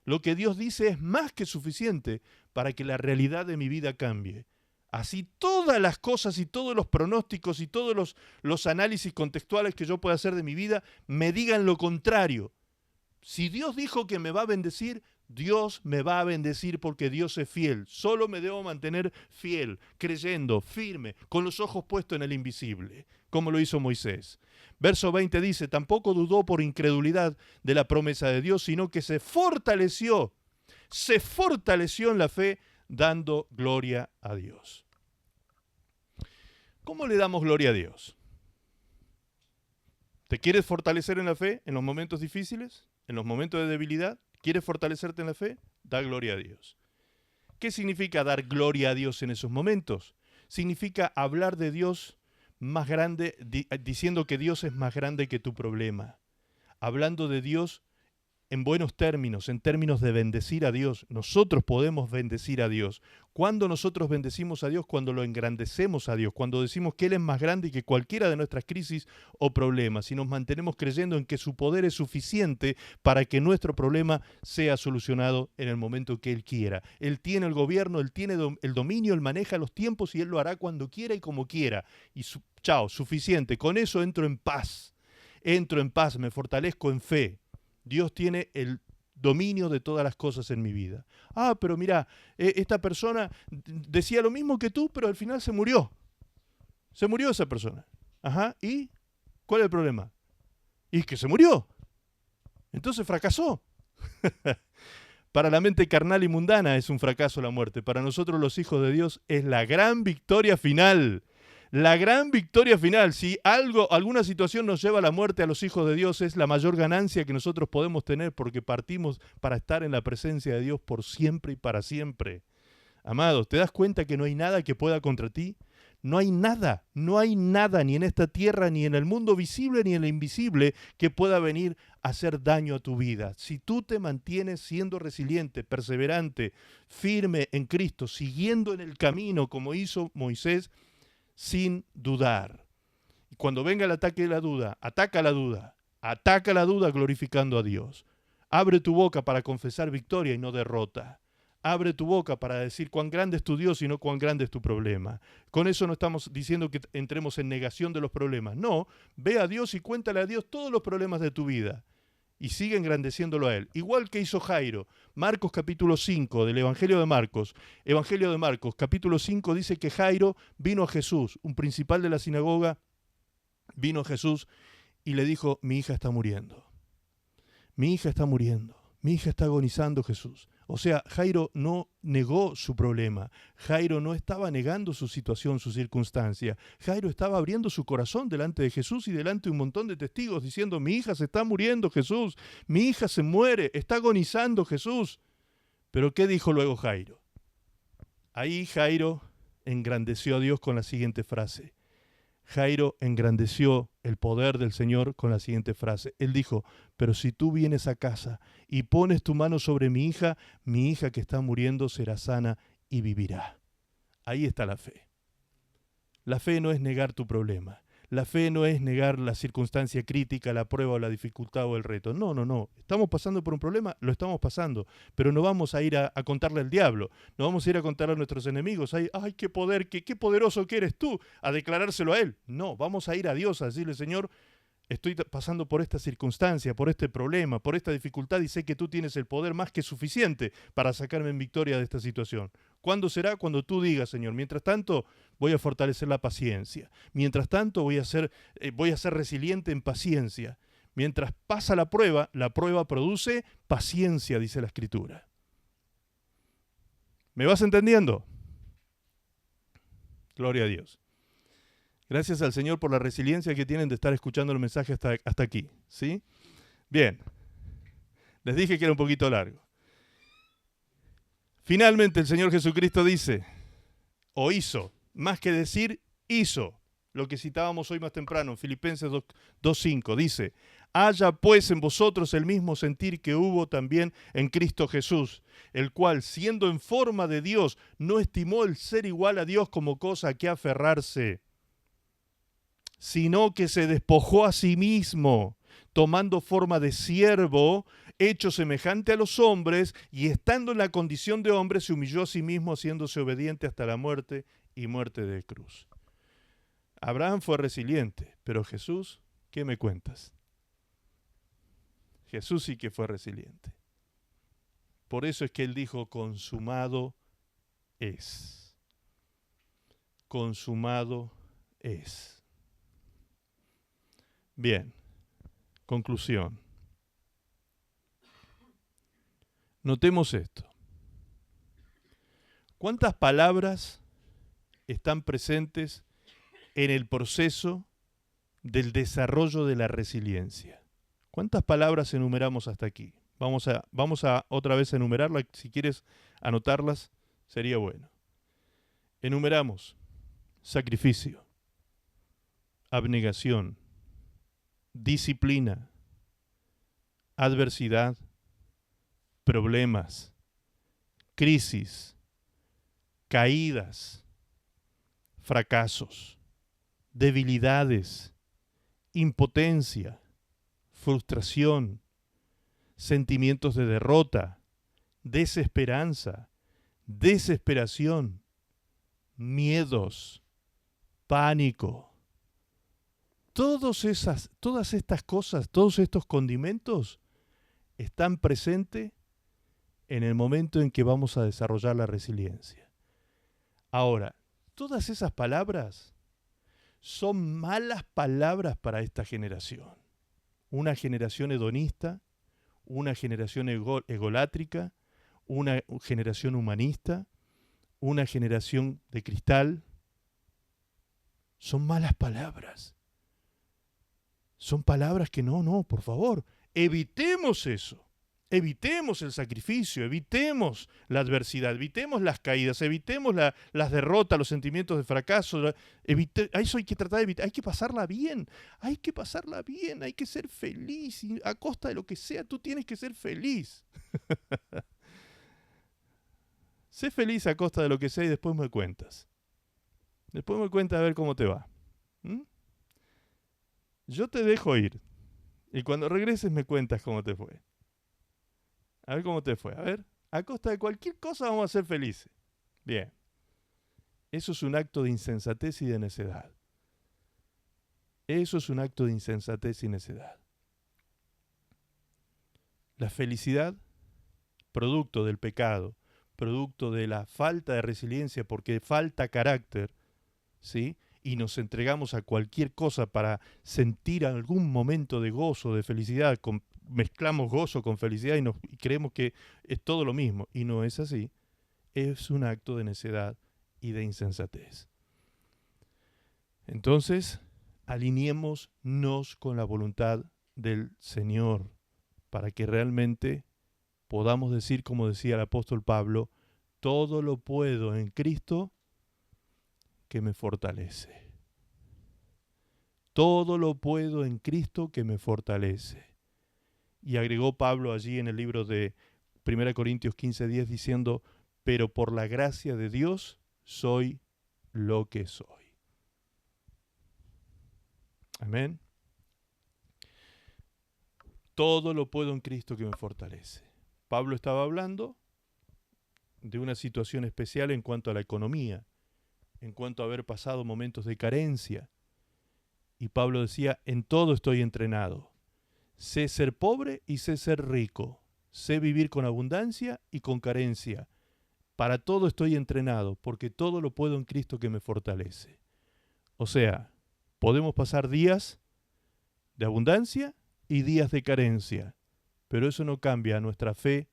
Lo que Dios dice es más que suficiente para que la realidad de mi vida cambie. Así todas las cosas y todos los pronósticos y todos los análisis contextuales que yo pueda hacer de mi vida me digan lo contrario. Si Dios dijo que me va a bendecir, Dios me va a bendecir porque Dios es fiel. Solo me debo mantener fiel, creyendo, firme, con los ojos puestos en el invisible, como lo hizo Moisés. Verso 20 dice, tampoco dudó por incredulidad de la promesa de Dios, sino que se fortaleció en la fe, dando gloria a Dios. ¿Cómo le damos gloria a Dios? ¿Te quieres fortalecer en la fe en los momentos difíciles, en los momentos de debilidad? ¿Quieres fortalecerte en la fe? Da gloria a Dios. ¿Qué significa dar gloria a Dios en esos momentos? Significa hablar de Dios más grande, diciendo que Dios es más grande que tu problema. Hablando de Dios en buenos términos, en términos de bendecir a Dios. Nosotros podemos bendecir a Dios. ¿Cuándo nosotros bendecimos a Dios? Cuando lo engrandecemos a Dios, cuando decimos que Él es más grande que cualquiera de nuestras crisis o problemas, y nos mantenemos creyendo en que su poder es suficiente para que nuestro problema sea solucionado en el momento que Él quiera. Él tiene el gobierno, Él tiene el dominio, Él maneja los tiempos y Él lo hará cuando quiera y como quiera. Y suficiente. Con eso entro en paz. Entro en paz, me fortalezco en fe. Dios tiene el dominio de todas las cosas en mi vida. Ah, pero mira, esta persona decía lo mismo que tú, pero al final se murió. Se murió esa persona. Ajá, ¿y cuál es el problema? Y que se murió. Entonces fracasó. Para la mente carnal y mundana es un fracaso la muerte. Para nosotros los hijos de Dios es la gran victoria final. La gran victoria final. Si alguna situación nos lleva a la muerte a los hijos de Dios, es la mayor ganancia que nosotros podemos tener, porque partimos para estar en la presencia de Dios por siempre y para siempre. Amados, ¿te das cuenta que no hay nada que pueda contra ti? No hay nada ni en esta tierra, ni en el mundo visible, ni en el invisible, que pueda venir a hacer daño a tu vida. Si tú te mantienes siendo resiliente, perseverante, firme en Cristo, siguiendo en el camino como hizo Moisés, sin dudar. Y cuando venga el ataque de la duda, ataca la duda. Ataca la duda glorificando a Dios. Abre tu boca para confesar victoria y no derrota. Abre tu boca para decir cuán grande es tu Dios y no cuán grande es tu problema. Con eso no estamos diciendo que entremos en negación de los problemas. No, ve a Dios y cuéntale a Dios todos los problemas de tu vida. Y sigue engrandeciéndolo a Él. Igual que hizo Jairo. Marcos capítulo 5 del Evangelio de Marcos. Evangelio de Marcos capítulo 5 dice que Jairo vino a Jesús. Un principal de la sinagoga vino a Jesús y le dijo, mi hija está muriendo. Mi hija está muriendo. Mi hija está agonizando, Jesús. O sea, Jairo no negó su problema. Jairo no estaba negando su situación, su circunstancia. Jairo estaba abriendo su corazón delante de Jesús y delante de un montón de testigos diciendo, mi hija se está muriendo, Jesús. Mi hija se muere, está agonizando, Jesús. Pero ¿qué dijo luego Jairo? Ahí Jairo engrandeció a Dios con la siguiente frase. Jairo engrandeció el poder del Señor con la siguiente frase. Él dijo, pero si tú vienes a casa y pones tu mano sobre mi hija que está muriendo será sana y vivirá. Ahí está la fe. La fe no es negar tu problema. La fe no es negar la circunstancia crítica, la prueba o la dificultad o el reto. No, no, no. ¿Estamos pasando por un problema? Lo estamos pasando. Pero no vamos a ir a contarle al diablo. No vamos a ir a contarle a nuestros enemigos. Ay, qué poder, qué poderoso que eres tú, a declarárselo a Él. No, vamos a ir a Dios a decirle, Señor, estoy pasando por esta circunstancia, por este problema, por esta dificultad y sé que tú tienes el poder más que suficiente para sacarme en victoria de esta situación. ¿Cuándo será? Cuando tú digas, Señor. Mientras tanto, voy a fortalecer la paciencia. Mientras tanto, voy a ser resiliente en paciencia. Mientras pasa la prueba produce paciencia, dice la Escritura. ¿Me vas entendiendo? Gloria a Dios. Gracias al Señor por la resiliencia que tienen de estar escuchando el mensaje hasta aquí. ¿Sí? Bien. Les dije que era un poquito largo. Finalmente el Señor Jesucristo dice, o hizo, más que decir, hizo. Lo que citábamos hoy más temprano, en Filipenses 2:5, dice, haya pues en vosotros el mismo sentir que hubo también en Cristo Jesús, el cual, siendo en forma de Dios, no estimó el ser igual a Dios como cosa a que aferrarse, sino que se despojó a sí mismo, tomando forma de siervo, hecho semejante a los hombres, y estando en la condición de hombre, se humilló a sí mismo, haciéndose obediente hasta la muerte y muerte de cruz. Abraham fue resiliente, pero Jesús, ¿qué me cuentas? Jesús sí que fue resiliente. Por eso es que él dijo, consumado es. Consumado es. Bien, conclusión. Notemos esto. ¿Cuántas palabras están presentes en el proceso del desarrollo de la resiliencia? ¿Cuántas palabras enumeramos hasta aquí? Vamos a otra vez a enumerarlas. Si quieres anotarlas, sería bueno. Enumeramos sacrificio, abnegación, disciplina, adversidad, problemas, crisis, caídas, fracasos, debilidades, impotencia, frustración, sentimientos de derrota, desesperanza, desesperación, miedos, pánico. Todas estas cosas, todos estos condimentos están presentes en el momento en que vamos a desarrollar la resiliencia. Ahora, todas esas palabras son malas palabras para esta generación. Una generación hedonista, una generación egolátrica, una generación humanista, una generación de cristal. Son malas palabras. Son palabras que no, por favor, evitemos eso. Evitemos el sacrificio, evitemos la adversidad, evitemos las caídas, evitemos las derrotas, los sentimientos de fracaso. Eso hay que tratar de evitar, hay que pasarla bien, hay que ser feliz, y a costa de lo que sea, tú tienes que ser feliz. Sé feliz a costa de lo que sea y después me cuentas. Después me cuentas a ver cómo te va. Yo te dejo ir. Y cuando regreses me cuentas cómo te fue. A ver cómo te fue. A ver, a costa de cualquier cosa vamos a ser felices. Bien. Eso es un acto de insensatez y de necedad. Eso es un acto de insensatez y necedad. La felicidad, producto del pecado, producto de la falta de resiliencia, porque falta carácter, ¿sí? Y nos entregamos a cualquier cosa para sentir algún momento de gozo, de felicidad, mezclamos gozo con felicidad y creemos que es todo lo mismo, y no es así. Es un acto de necedad y de insensatez. Entonces, alineémonos con la voluntad del Señor para que realmente podamos decir, como decía el apóstol Pablo, todo lo puedo en Cristo que me fortalece. Todo lo puedo en Cristo que me fortalece. Y agregó Pablo allí en el libro de 1 Corintios 15:10 diciendo, pero por la gracia de Dios soy lo que soy. Amén. Todo lo puedo en Cristo que me fortalece. Pablo estaba hablando de una situación especial en cuanto a la economía, en cuanto a haber pasado momentos de carencia. Y Pablo decía, en todo estoy entrenado. Sé ser pobre y sé ser rico. Sé vivir con abundancia y con carencia. Para todo estoy entrenado, porque todo lo puedo en Cristo que me fortalece. O sea, podemos pasar días de abundancia y días de carencia, pero eso no cambia nuestra fe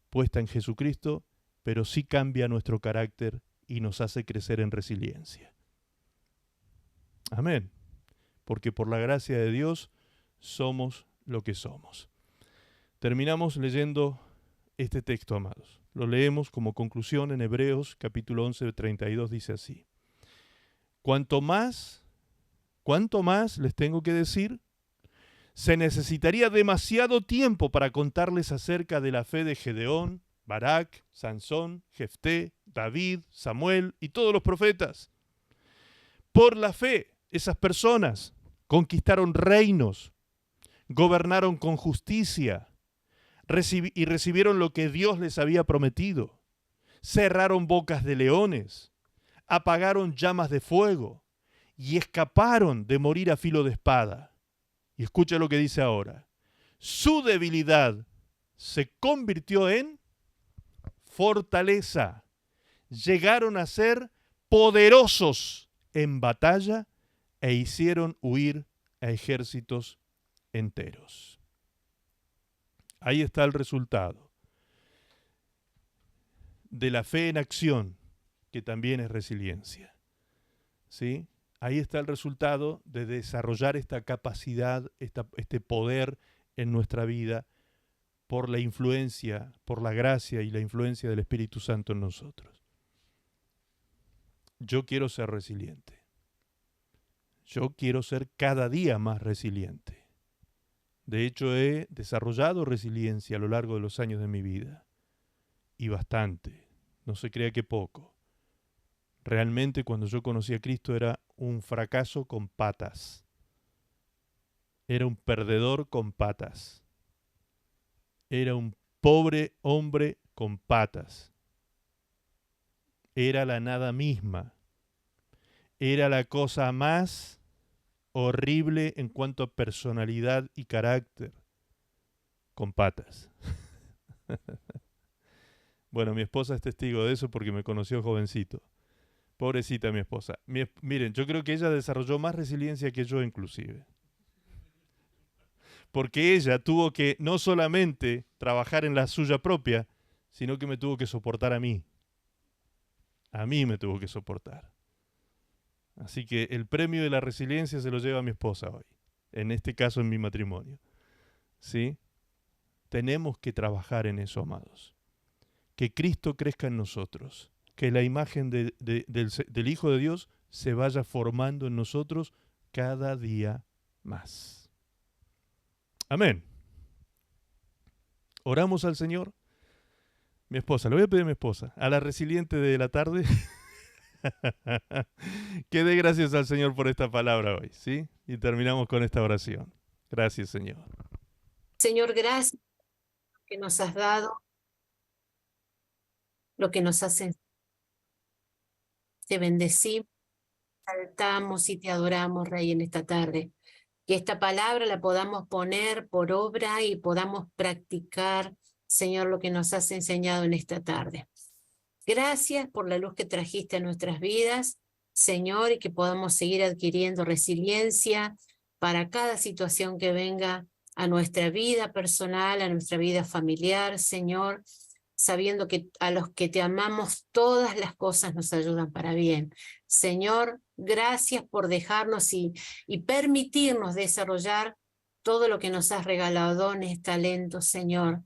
puesta en Jesucristo, pero sí cambia nuestro carácter y nos hace crecer en resiliencia. Amén. Porque por la gracia de Dios somos lo que somos. Terminamos leyendo este texto, amados. Lo leemos como conclusión en Hebreos capítulo 11, 32, dice así. Cuanto más les tengo que decir, se necesitaría demasiado tiempo para contarles acerca de la fe de Gedeón, Barak, Sansón, Jefté, David, Samuel y todos los profetas. Por la fe, esas personas conquistaron reinos, gobernaron con justicia y recibieron lo que Dios les había prometido. Cerraron bocas de leones, apagaron llamas de fuego y escaparon de morir a filo de espada. Y escucha lo que dice ahora. Su debilidad se convirtió en fortaleza. Llegaron a ser poderosos en batalla e hicieron huir a ejércitos enteros. Ahí está el resultado de la fe en acción, que también es resiliencia. ¿Sí? Ahí está el resultado de desarrollar esta capacidad, este poder en nuestra vida por la influencia, por la gracia y la influencia del Espíritu Santo en nosotros. Yo quiero ser resiliente. Yo quiero ser cada día más resiliente. De hecho, he desarrollado resiliencia a lo largo de los años de mi vida. Y bastante. No se crea que poco. Realmente cuando yo conocí a Cristo era un fracaso con patas. Era un perdedor con patas. Era un pobre hombre con patas. Era la nada misma. Era la cosa más horrible en cuanto a personalidad y carácter. Con patas. Bueno, mi esposa es testigo de eso porque me conoció jovencito. Pobrecita mi esposa. Miren, yo creo que ella desarrolló más resiliencia que yo inclusive. Porque ella tuvo que no solamente trabajar en la suya propia, sino que me tuvo que soportar a mí. A mí me tuvo que soportar. Así que el premio de la resiliencia se lo lleva a mi esposa hoy. En este caso en mi matrimonio. ¿Sí? Tenemos que trabajar en eso, amados. Que Cristo crezca en nosotros. Que la imagen del Hijo de Dios se vaya formando en nosotros cada día más. Amén. Oramos al Señor. Mi esposa, le voy a pedir a mi esposa, a la resiliente de la tarde, que dé gracias al Señor por esta palabra hoy, ¿sí? Y terminamos con esta oración. Gracias, Señor. Señor, gracias por lo que nos has dado, lo que nos has enseñado. Te bendecimos, te exaltamos y te adoramos, Rey, en esta tarde. Que esta palabra la podamos poner por obra y podamos practicar, Señor, lo que nos has enseñado en esta tarde. Gracias por la luz que trajiste a nuestras vidas, Señor, y que podamos seguir adquiriendo resiliencia para cada situación que venga a nuestra vida personal, a nuestra vida familiar, Señor, sabiendo que a los que te amamos todas las cosas nos ayudan para bien. Señor, gracias por dejarnos y permitirnos desarrollar todo lo que nos has regalado, dones, talentos, Señor,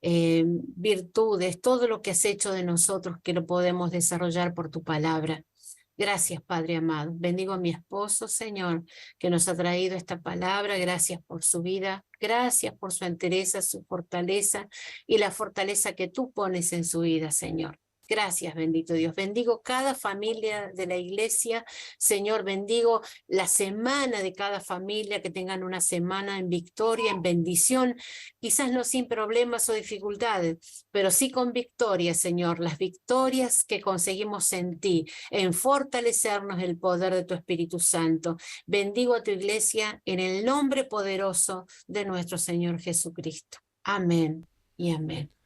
virtudes, todo lo que has hecho de nosotros que lo podemos desarrollar por tu palabra. Gracias, Padre amado. Bendigo a mi esposo, Señor, que nos ha traído esta palabra. Gracias por su vida. Gracias por su entereza, su fortaleza y la fortaleza que tú pones en su vida, Señor. Gracias, bendito Dios. Bendigo cada familia de la iglesia. Señor, bendigo la semana de cada familia, que tengan una semana en victoria, en bendición, quizás no sin problemas o dificultades, pero sí con victoria, Señor, las victorias que conseguimos en ti, en fortalecernos el poder de tu Espíritu Santo. Bendigo a tu iglesia en el nombre poderoso de nuestro Señor Jesucristo. Amén y amén.